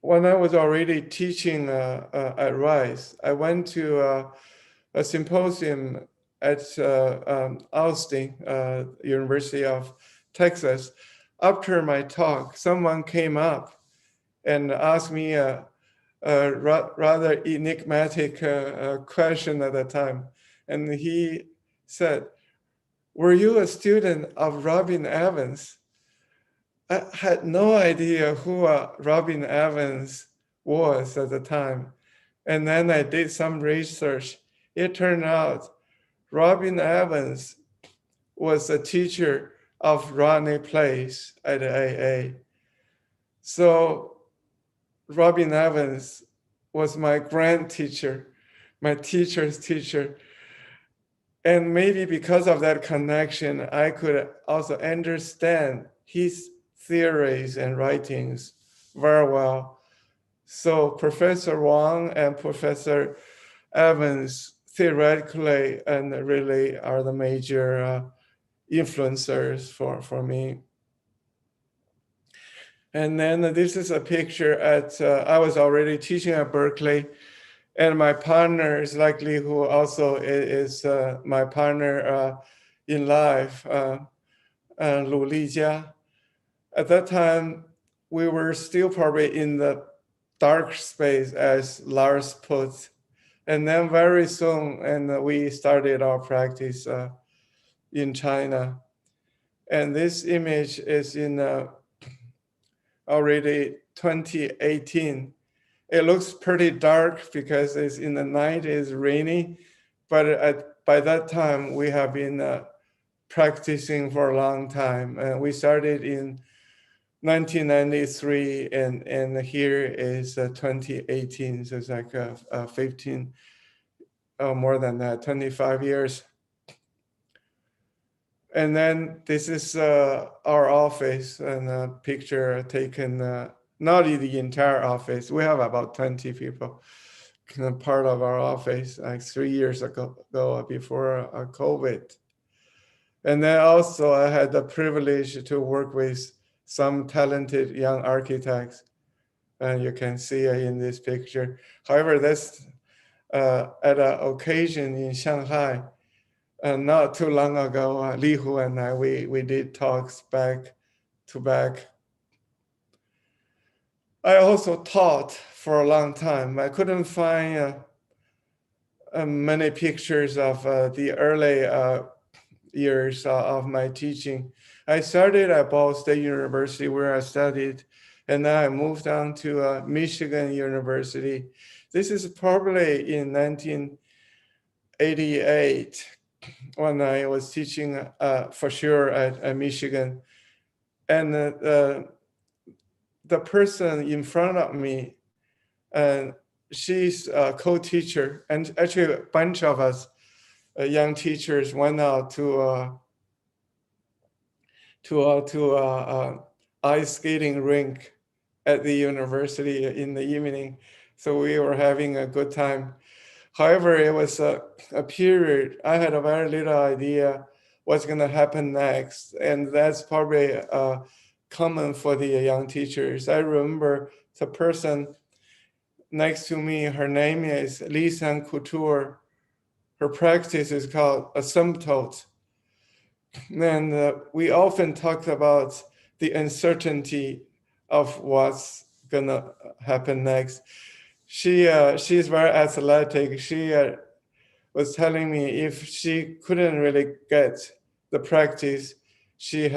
When I was already teaching at Rice, I went to a symposium at Austin, University of Texas. After my talk, someone came up and asked me a rather enigmatic question at the time. And he said, "Were you a student of Robin Evans?" I had no idea who Robin Evans was at the time. And then I did some research. It turned out Robin Evans was a teacher of Rodney Place at AA. So Robin Evans was my grand teacher, my teacher's teacher. And maybe because of that connection, I could also understand his theories and writings very well. So Professor Wang and Professor Evans theoretically and really are the major influencers for me. And then this is a picture I was already teaching at Berkeley, and my partner is likely who also is my partner in life, Lu Lijia. At that time, we were still probably in the dark space, as Lars put. And then very soon, and we started our practice in China. And this image is in already 2018. It looks pretty dark because it's in the night, it's rainy, but by that time we have been practicing for a long time. And we started in 1993, and here is 2018, so it's like 15, more than that, 25 years. And then this is our office, and a picture taken, not in the entire office. We have about 20 people, kind of part of our office, like 3 years ago before COVID. And then also I had the privilege to work with some talented young architects. And you can see in this picture. However, that's at an occasion in Shanghai. Not too long ago, Li Hu and I, we did talks back to back. I also taught for a long time. I couldn't find many pictures of the early years of my teaching. I started at Ball State University where I studied, and then I moved on to Michigan University. This is probably in 1988 when I was teaching for sure at Michigan. And the person in front of me, she's a co-teacher, and actually a bunch of us young teachers went out to ice skating rink at the university in the evening. So we were having a good time. However, it was a period, I had a very little idea what's gonna happen next. And that's probably common for the young teachers. I remember the person next to me, her name is Lisan Couture. Her practice is called asymptote. And we often talked about the uncertainty of what's gonna happen next. She's very athletic. She was telling me if she couldn't really get the practice she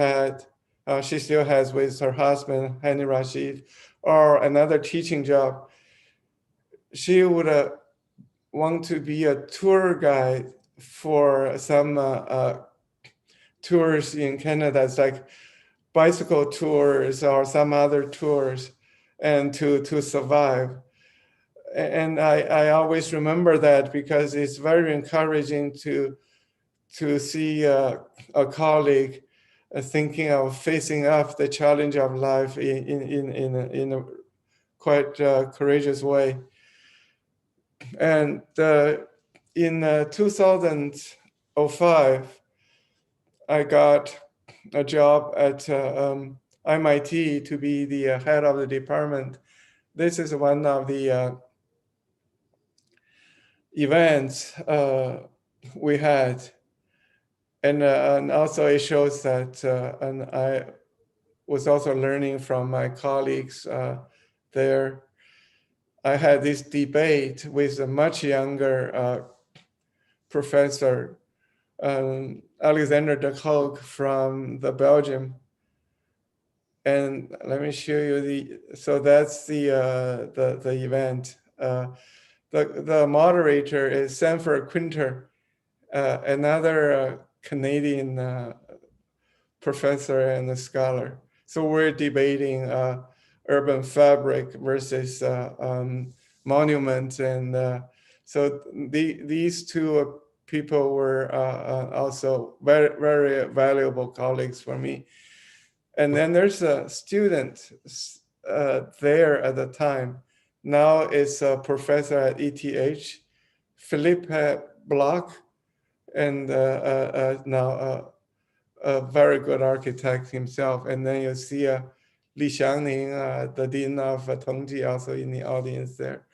still has with her husband, Hani Rashid, or another teaching job, she would want to be a tour guide for some tours in Canada. It's like bicycle tours or some other tours, and to survive. And I always remember that because it's very encouraging to see a colleague thinking of facing up the challenge of life in a quite courageous way. And in 2005, I got a job at MIT to be the head of the department. This is one of the events we had. And also it shows that, and I was also learning from my colleagues there. I had this debate with a much younger professor, Alexander de Kock from Belgium. And let me show you so that's the event. The moderator is Sanford Quinter, another Canadian professor and a scholar. So we're debating urban fabric versus monument, and so these two people were also very, very valuable colleagues for me. And then there's a student there at the time. Now is a professor at ETH, Philippe Bloch, and now a very good architect himself. And then you see Li Xiangning, the dean of Tongji, also in the audience there,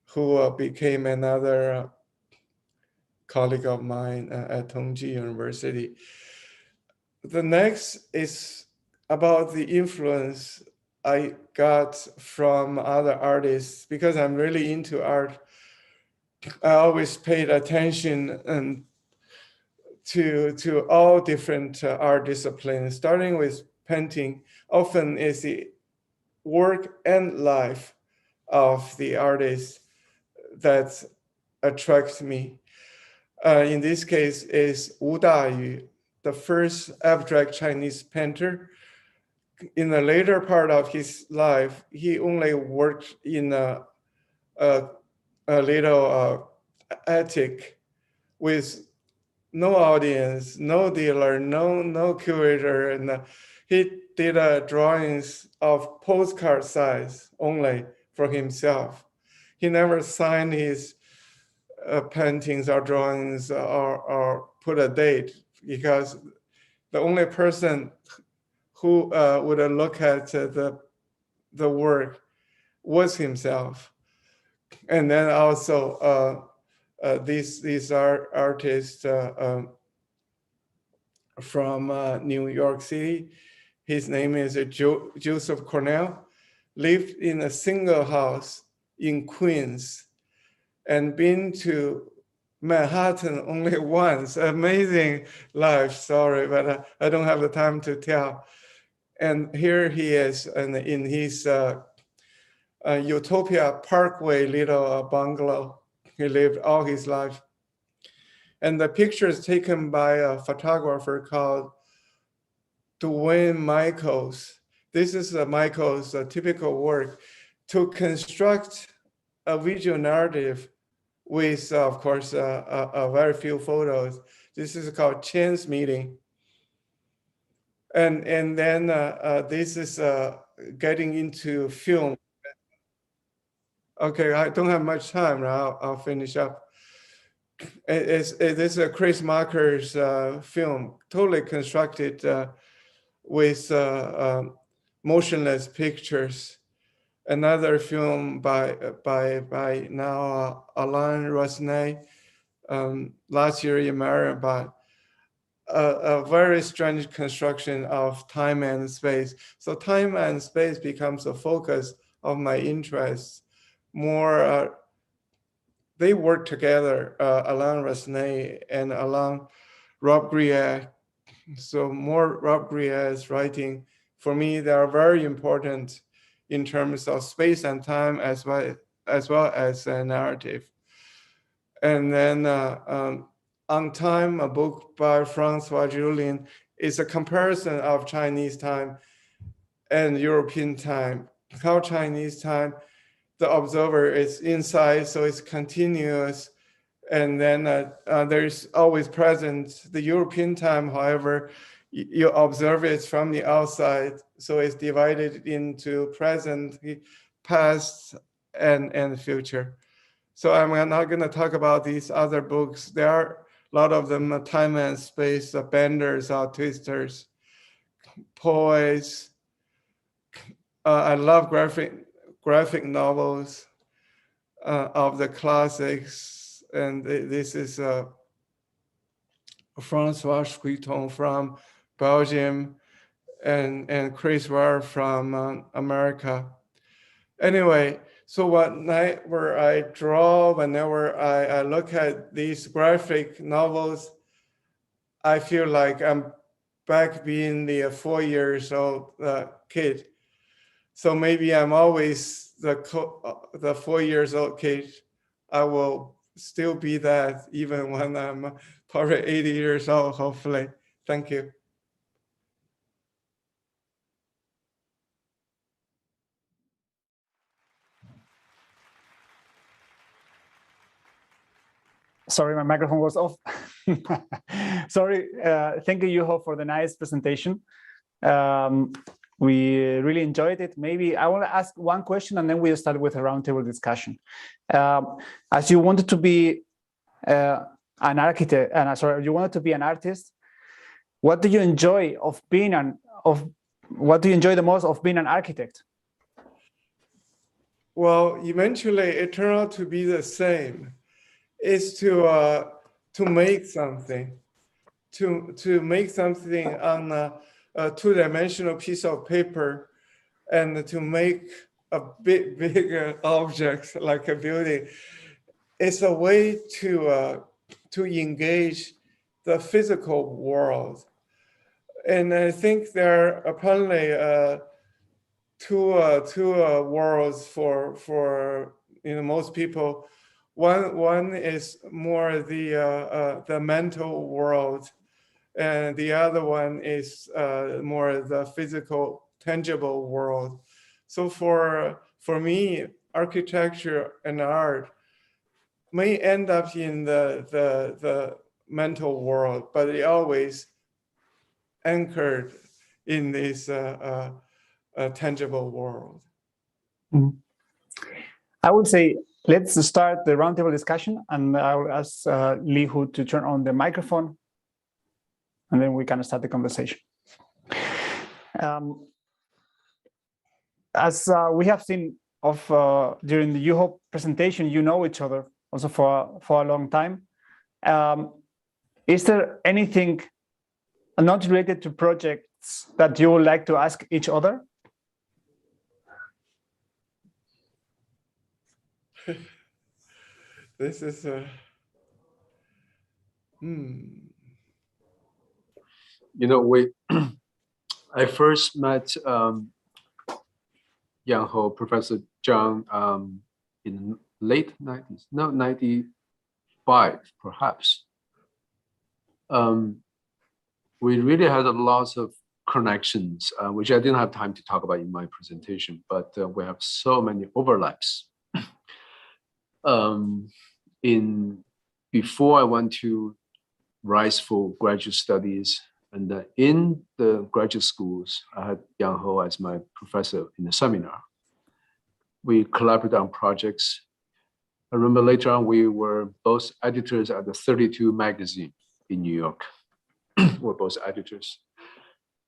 who became another colleague of mine at Tongji University. The next is about the influence I got from other artists. Because I'm really into art, I always paid attention to all different art disciplines, starting with painting. Often is the work and life of the artist that attracts me. In this case is Wu Dayu, the first abstract Chinese painter. In the later part of his life, he only worked in a little attic with no audience, no dealer, no curator, and he did drawings of postcard size only for himself. He never signed his paintings or drawings or put a date, because the only person who would look at the work was himself. And then also these are artists from New York City. His name is Joseph Cornell, lived in a single house in Queens and been to Manhattan only once. Amazing life story, but I don't have the time to tell. And here he is, and in his Utopia Parkway little bungalow. He lived all his life. And the picture is taken by a photographer called Dwayne Michaels. This is Michaels' typical work to construct a visual narrative with, of course, a very few photos. This is called Chang's Meeting. And then this is getting into film. Okay, I don't have much time now. I'll finish up. This is a Chris Marker's film, totally constructed with motionless pictures. Another film by now Alain Resnais, last year in Maribor, a very strange construction of time and space. So time and space becomes the focus of my interests. More, they work together, Alain Resnais and Rob Grier. So more Rob Grier's writing, for me, they are very important in terms of space and time as well as a narrative. And then On Time, a book by Francois Julien, is a comparison of Chinese time and European time. How Chinese time, the observer is inside, so it's continuous. And then there's always present. The European time, however, you observe it from the outside, so it's divided into present, past, and future. So I'm not going to talk about these other books. There are a lot of them, time and space, benders or twisters, poise. I love graphic novels of the classics, and this is Francois Scuiton from Belgium, and Chris Ware from America. Anyway, so whenever I draw, whenever I look at these graphic novels, I feel like I'm back being the 4 years old kid. So maybe I'm always the 4 years old kid. I will still be that even when I'm probably 80 years old, hopefully. Thank you. Sorry, my microphone was off. Sorry. Thank you, Juho, for the nice presentation. We really enjoyed it. Maybe I want to ask one question, and then we'll start with a roundtable discussion. As you wanted to be an architect, and sorry, you wanted to be an artist. What do you enjoy of being what do you enjoy the most of being an architect? Well, eventually it turned out to be the same. Is to make something, to make something on a two-dimensional piece of paper, and to make a bigger object like a building. It's a way to engage the physical world, and I think there are apparently two worlds for most people. One is more the mental world, and the other one is more the physical, tangible world. So for me, architecture and art may end up in the mental world, but it always anchored in this tangible world. Mm-hmm. I would say let's start the roundtable discussion, and I will ask Li Hu to turn on the microphone, and then we can start the conversation. As we have seen during the Juho presentation, you know each other also for a long time. Is there anything not related to projects that you would like to ask each other? This is I first met Professor Chang in the late 90s, no, 95 perhaps. We really had a lot of connections, which I didn't have time to talk about in my presentation, but we have so many overlaps. Before I went to Rice for graduate studies, and in the graduate schools, I had Yang Ho as my professor in the seminar. We collaborated on projects. I remember later on, we were both editors at the 32 magazine in New York. We're both editors.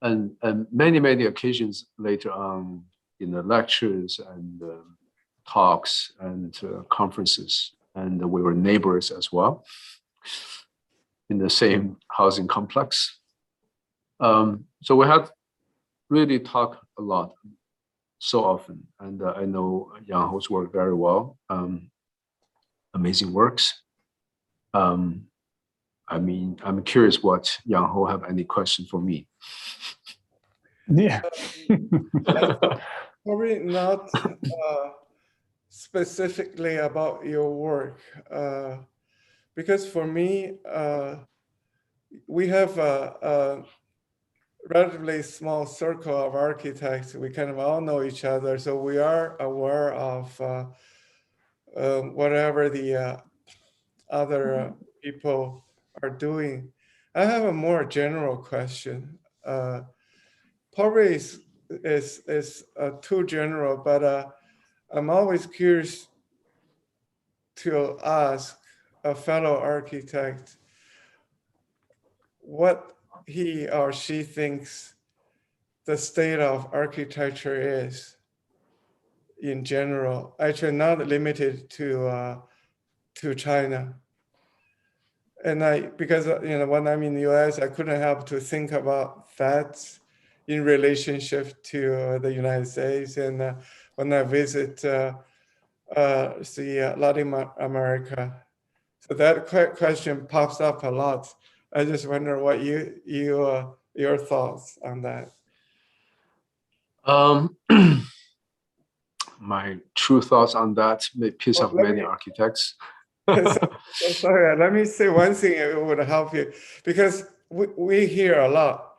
And many, many occasions later on in the lectures and talks and conferences. And we were neighbors as well in the same housing complex. So we had really talked a lot so often. And I know Yang Ho's work very well. Amazing works. I'm curious what Yang Ho have any question for me. Yeah. Probably not specifically about your work, because for me, we have a relatively small circle of architects. We kind of all know each other, so we are aware of whatever the other people are doing. I have a more general question. Probably is too general, but I'm always curious to ask a fellow architect what he or she thinks the state of architecture is in general, actually not limited to China. And because when I'm in the US, I couldn't help to think about that in relationship to the United States. And when I visit Latin America, so that question pops up a lot. I just wonder what your thoughts on that. My true thoughts on that may piss off many architects. So sorry, let me say one thing it would help you, because we hear a lot,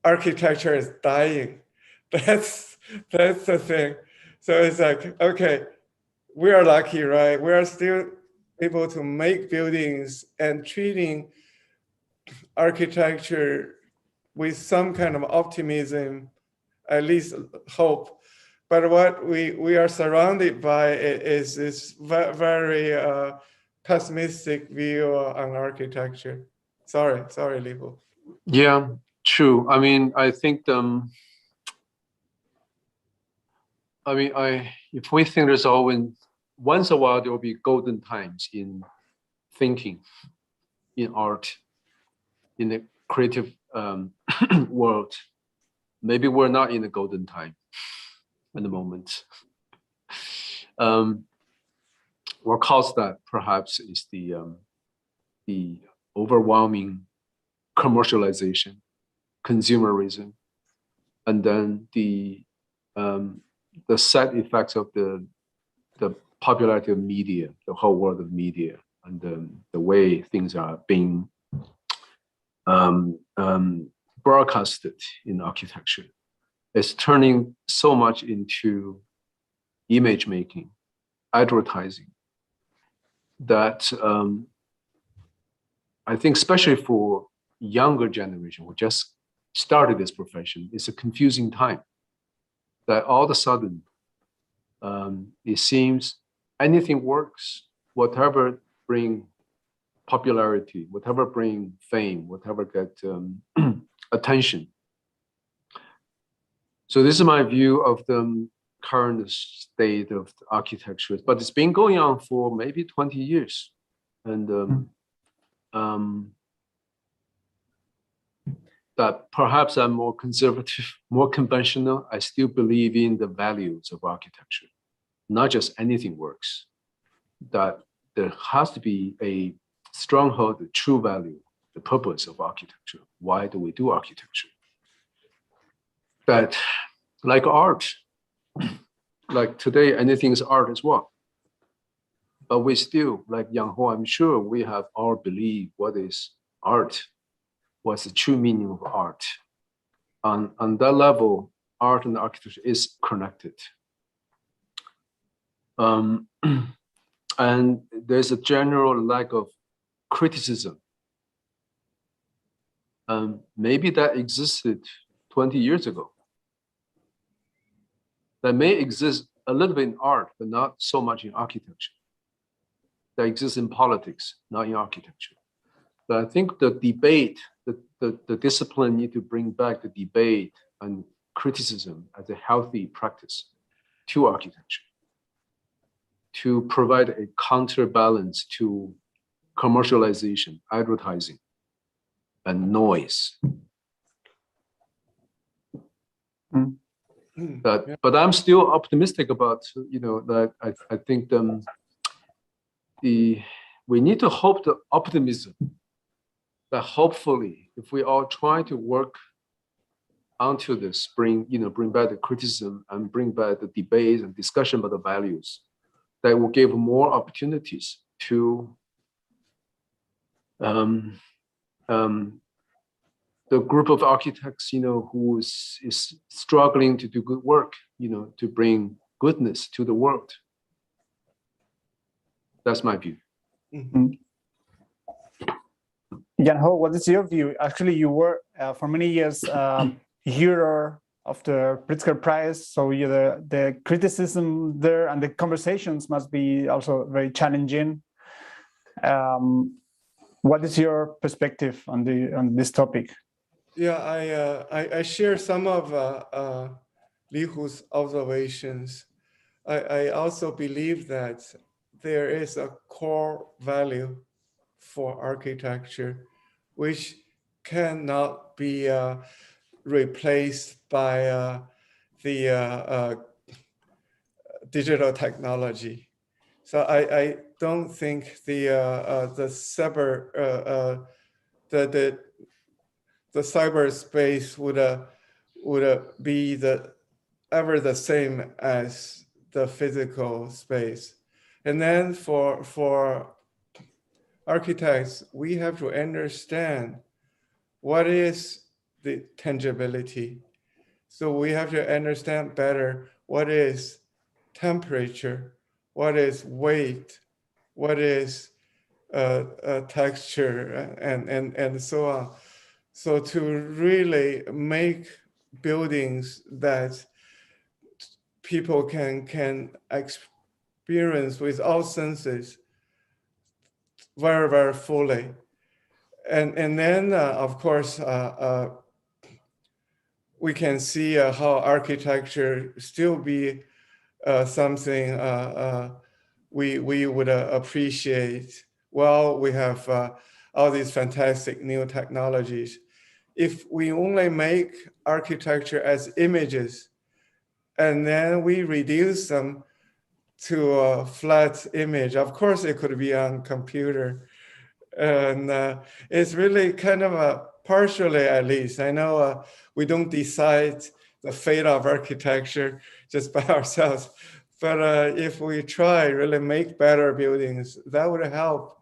architecture is dying. That's the thing. So it's like, okay, we are lucky, right? We are still able to make buildings and treating architecture with some kind of optimism, at least hope. But what we are surrounded by is this very pessimistic view on architecture. Sorry, Lipo. Yeah, true. I mean, I think if we think there's always once a while there will be golden times in thinking, in art, in the creative world. Maybe we're not in a golden time at the moment. What caused that perhaps is the overwhelming commercialization, consumerism, and then the side effects of the popularity of media, the whole world of media, and the way things are being broadcasted in architecture. It's turning so much into image making, advertising, that I think especially for younger generation who just started this profession, it's a confusing time. That all of a sudden, it seems anything works, whatever bring popularity, whatever bring fame, whatever get attention. So this is my view of the current state of architecture, but it's been going on for maybe 20 years. And that perhaps I'm more conservative, more conventional. I still believe in the values of architecture, not just anything works, that there has to be a stronghold, the true value, the purpose of architecture. Why do we do architecture? That, like art, like today, anything is art as well. But we still, like Yang Ho, I'm sure we have our belief what is art, what's the true meaning of art. On that level, art and architecture is connected. And there's a general lack of criticism. Maybe that existed 20 years ago. That may exist a little bit in art, but not so much in architecture. That exists in politics, not in architecture. But I think the debate, the discipline need to bring back the debate and criticism as a healthy practice to architecture, to provide a counterbalance to commercialization, advertising, and noise. But I'm still optimistic about, that I think we need to hope the optimism that hopefully if we all try to work onto this, bring back the criticism and bring back the debate and discussion about the values, that will give more opportunities to the group of architects, who is struggling to do good work, to bring goodness to the world. That's my view. Mm-hmm. Yang Ho, what is your view? Actually, you were for many years hero of the Pritzker Prize, so the criticism there and the conversations must be also very challenging. What is your perspective on this topic? Yeah, I share some of Li Hu's observations. I also believe that there is a core value for architecture which cannot be replaced by the digital technology. So I don't think the cyberspace would be ever the same as the physical space. And then for architects, we have to understand what is the tangibility. So we have to understand better what is temperature, what is weight, what is texture, and so on. So to really make buildings that people can experience with all senses very, very fully. And then, of course, we can see how architecture still be something we would appreciate. Well, we have all these fantastic new technologies. If we only make architecture as images, and then we reduce them to a flat image, of course it could be on computer. And it's really kind of partially, at least. I know we don't decide the fate of architecture just by ourselves, but if we try really make better buildings, that would help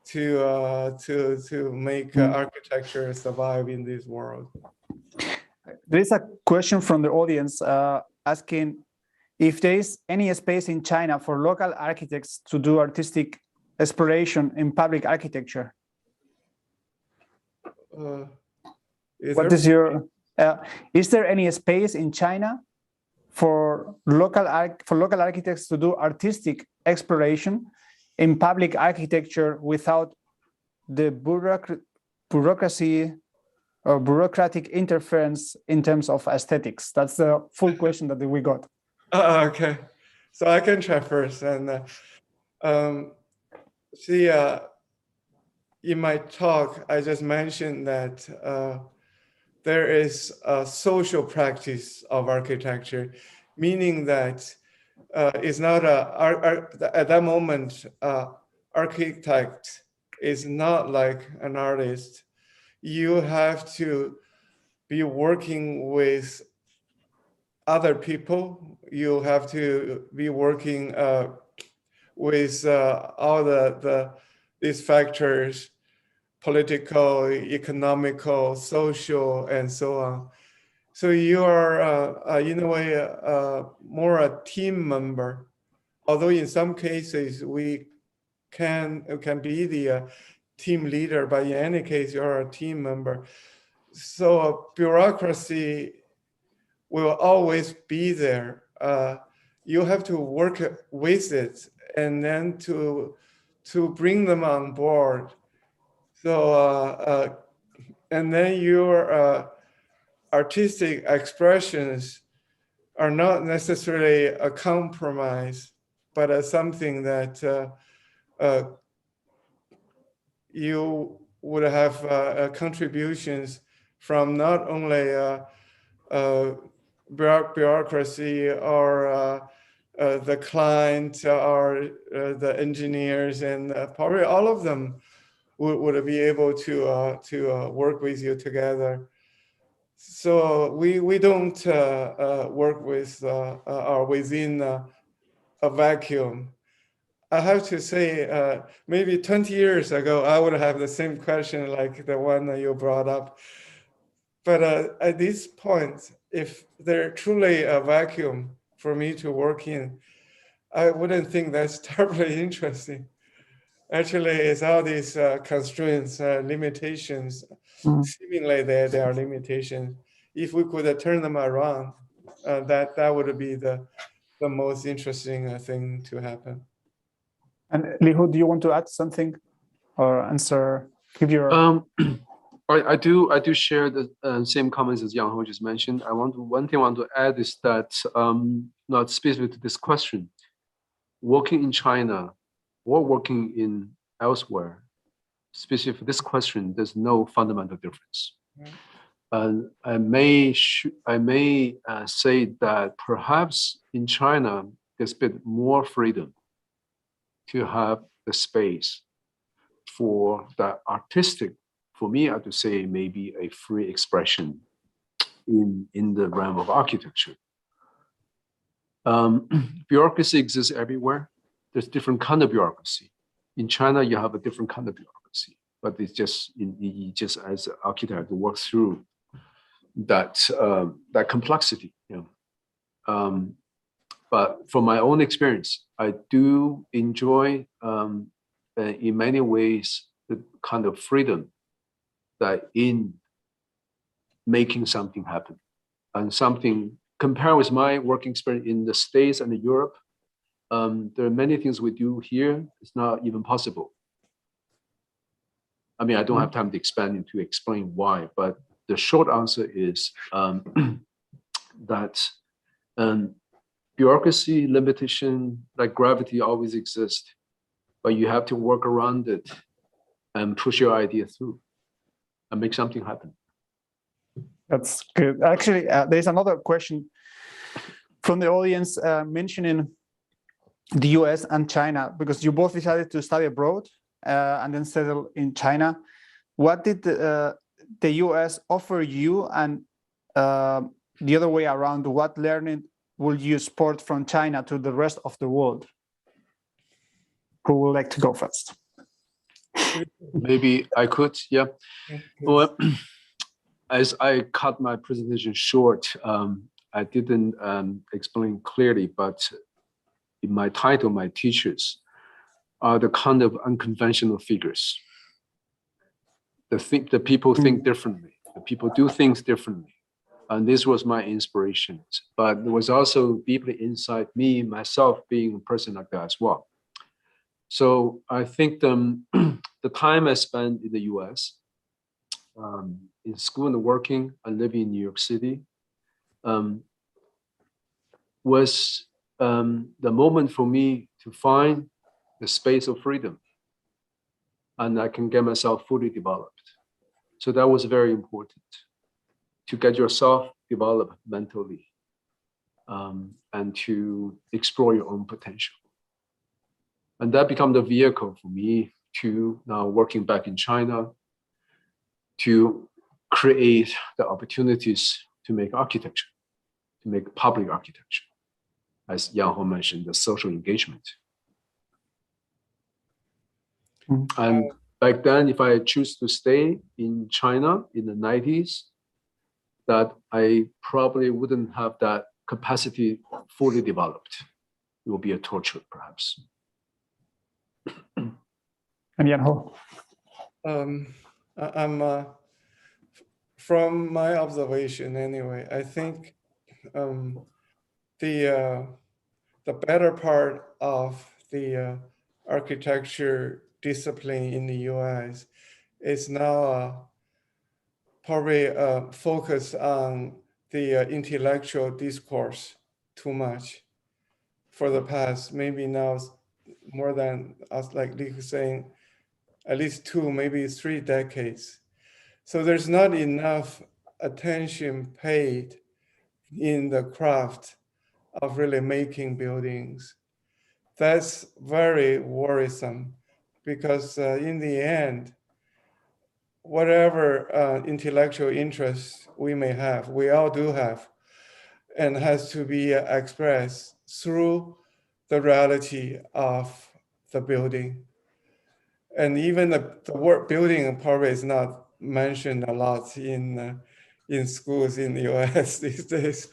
to make architecture survive in this world. There is a question from the audience asking if there is any space in China for local architects to do artistic exploration in public architecture. Is there any space in China for local architects to do artistic exploration in public architecture without the bureaucracy or bureaucratic interference in terms of aesthetics? That's the full question that we got. Okay, so I can try first. And see, in my talk, I just mentioned that there is a social practice of architecture, meaning that it's not at that moment, architect is not like an artist. You have to be working with other people. You have to be working with all these factors, political, economical, social, and so on. So you are, in a way, more a team member. Although in some cases we can be the team leader, but in any case you're a team member. So bureaucracy will always be there. You have to work with it and then to bring them on board. So and then your artistic expressions are not necessarily a compromise, but something that you would have contributions from not only bureaucracy or the client or the engineers, and probably all of them would be able to work with you together. So we don't work with or within a vacuum. I have to say, maybe 20 years ago, I would have the same question like the one that you brought up. But at this point, if there truly a vacuum for me to work in, I wouldn't think that's terribly interesting. Actually, it's all these constraints, limitations. Seemingly, there are limitations. If we could turn them around, that would be the most interesting thing to happen. And Lihu, do you want to add something or answer? Give your. I do share the same comments as Yang Ho just mentioned. One thing I want to add is that not specific to this question, working in China or working in elsewhere, specific to this question, there's no fundamental difference. And I may say that perhaps in China there's a bit more freedom to have the space for the artistic. For me, I have to say maybe a free expression in the realm of architecture. Bureaucracy exists everywhere. There's different kind of bureaucracy. In China, you have a different kind of bureaucracy, but it's just you just as an architect work through that that complexity. But from my own experience, I do enjoy, in many ways, the kind of freedom that in making something happen, and something compared with my working experience in the States and Europe. There are many things we do here. It's not even possible. I mean, I don't have time to expand into explain why, but the short answer is that bureaucracy, limitation, like gravity always exist, but you have to work around it and push your idea through and make something happen. That's good. Actually, there's another question from the audience mentioning the US and China, because you both decided to study abroad and then settle in China. What did the US offer you, and the other way around, what learning will you export from China to the rest of the world? Who would like to go first? Maybe I could, yeah. Well, as I cut my presentation short, I didn't explain clearly, but in my title, my teachers are the kind of unconventional figures. The people think differently. The people do things differently. And this was my inspiration. But it was also deeply inside me, myself, being a person like that as well. So I think the time I spent in the US, in school and working and living in New York City, was the moment for me to find the space of freedom, and I can get myself fully developed. So that was very important, to get yourself developed mentally, and to explore your own potential. And that became the vehicle for me to now working back in China to create the opportunities to make architecture, to make public architecture. As Yang Ho mentioned, the social engagement. And back then, if I choose to stay in China in the 90s, that I probably wouldn't have that capacity fully developed. It will be a torture, perhaps. And Yang Ho? I'm from my observation anyway, I think the better part of the architecture discipline in the US is now probably focused on the intellectual discourse too much for the past, maybe now more than, like Li was saying, at least 2, maybe 3 decades. So there's not enough attention paid in the craft of really making buildings. That's very worrisome, because in the end, whatever intellectual interest we may have, we all do have, and has to be expressed through the reality of the building. And even the word building probably is not mentioned a lot in schools in the US these days.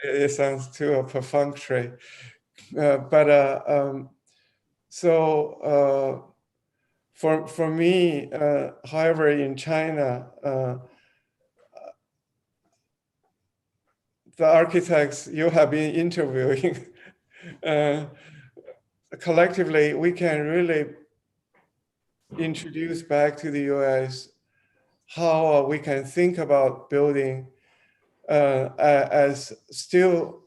It sounds too perfunctory. So for me, however, in China, the architects you have been interviewing, collectively, we can really introduce back to the US how we can think about building as still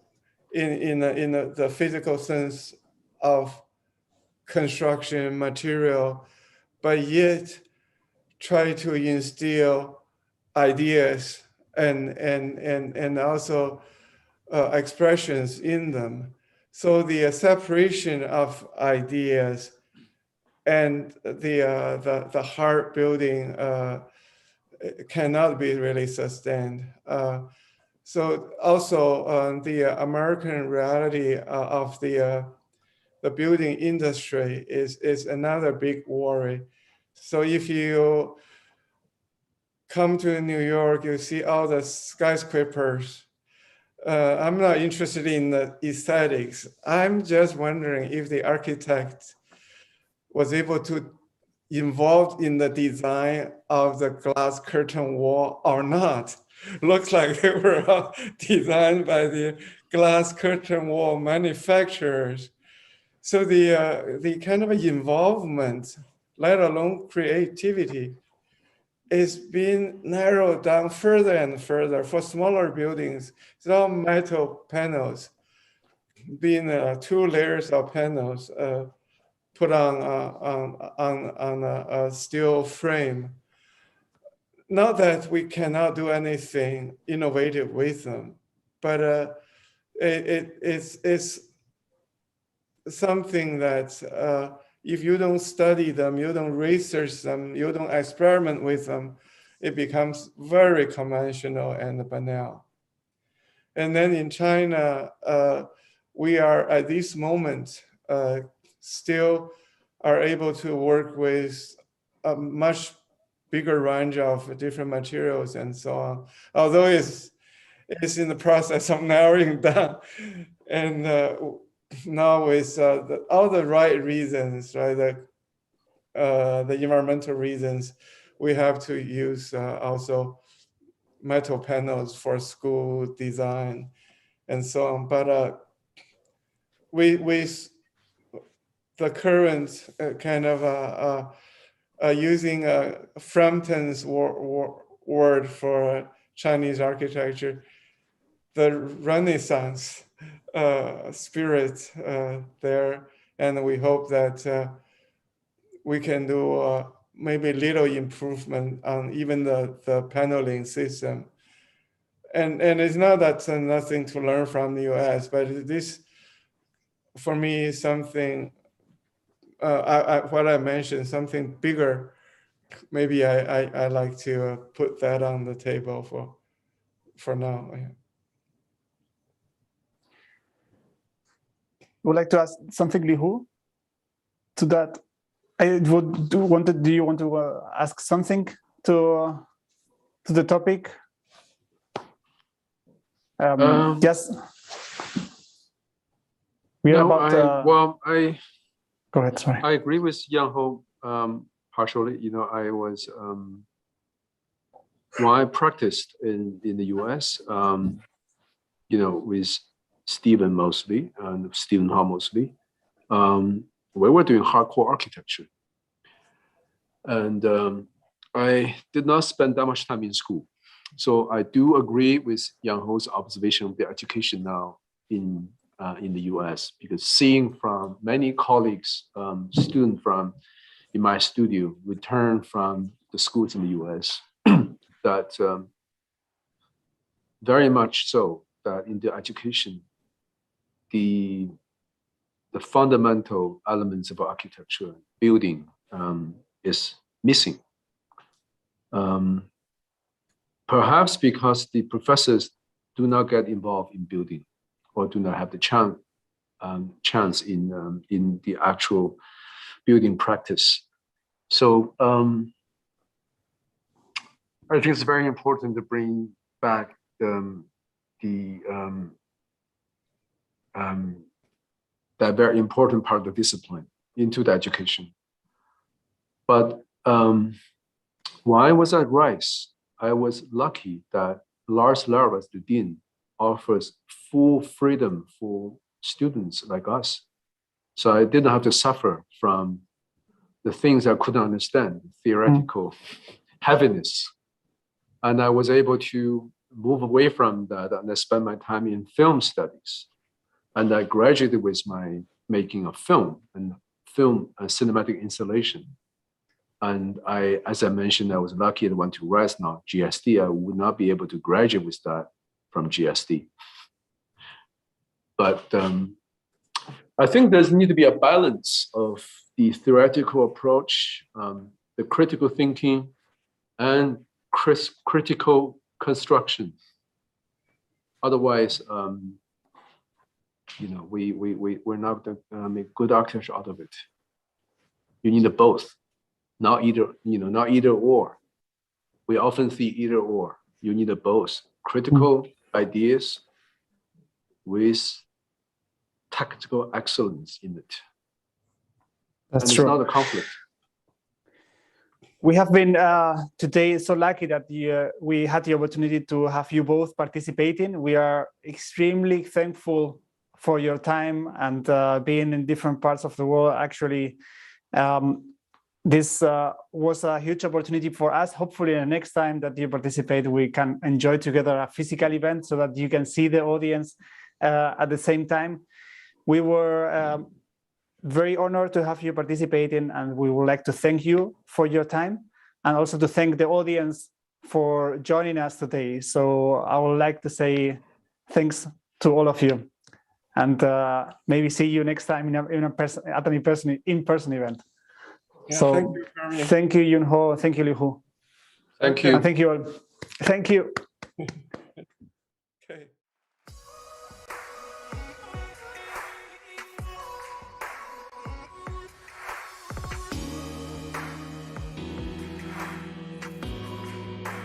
in the physical sense of construction material, but yet try to instill ideas and also expressions in them. So the separation of ideas and the hard building cannot be really sustained. So also the American reality of the the building industry is another big worry. So if you come to New York, you see all the skyscrapers. I'm not interested in the aesthetics. I'm just wondering if the architect was able to involved in the design of the glass curtain wall or not. Looks like they were all designed by the glass curtain wall manufacturers. So the kind of involvement, let alone creativity, is being narrowed down further and further. For smaller buildings, it's all metal panels, being 2 layers of panels put on a steel frame. Not that we cannot do anything innovative with them, but it's something that if you don't study them, you don't research them, you don't experiment with them, it becomes very conventional and banal. And then in China, we are at this moment still are able to work with a much bigger range of different materials and so on. Although it's in the process of narrowing down, and now with all the right reasons, right, the environmental reasons, we have to use also metal panels for school design and so on. But with the current kind of using Frampton's word for Chinese architecture, the Renaissance spirit there, and we hope that we can do maybe little improvement on even the paneling system. And it's not that nothing to learn from the US, but this, for me, is something, what I mentioned, something bigger. Maybe I like to put that on the table for now. Yeah. Would like to ask something, Lihu, to that. Do you want to ask something to the topic? Yes. We are about. Go ahead. Sorry. I agree with Yang Ho partially. You know, I was when I practiced in the US. You know, with Stephen mostly and Stephen Hall mostly. We were doing hardcore architecture. And I did not spend that much time in school. So I do agree with Yang Ho's observation of the education now in the US, because seeing from many colleagues, students in my studio return from the schools in the US, that very much so that in the education, the fundamental elements of architecture, building is missing. Perhaps because the professors do not get involved in building or do not have the chance in the actual building practice. So I think it's very important to bring back that very important part of the discipline into the education. But when I was at Rice, I was lucky that Lars Larvas, the dean, offers full freedom for students like us. So I didn't have to suffer from the things I couldn't understand, theoretical heaviness. And I was able to move away from that and I spent my time in film studies. And I graduated with my making of film and cinematic installation. And as I mentioned, I was lucky I went to Rice, not GSD. I would not be able to graduate with that from GSD. But I think there's need to be a balance of the theoretical approach, the critical thinking, and critical construction. Otherwise, we're not going to make good architecture out of it. You need both, not either or. We often see either or. You need both critical ideas with tactical excellence in it. That's and true. It's not a conflict. We have been today so lucky that we had the opportunity to have you both participating. We are extremely thankful for your time and being in different parts of the world. Actually, this was a huge opportunity for us. Hopefully, the next time that you participate, we can enjoy together a physical event so that you can see the audience at the same time. We were very honored to have you participating, and we would like to thank you for your time and also to thank the audience for joining us today. So I would like to say thanks to all of you, and maybe see you next time at an in-person event. Yeah, so thank you, Jeremy. thank you, Yunho. Thank you, Liu Hu. Thank you. And thank you all. Thank you.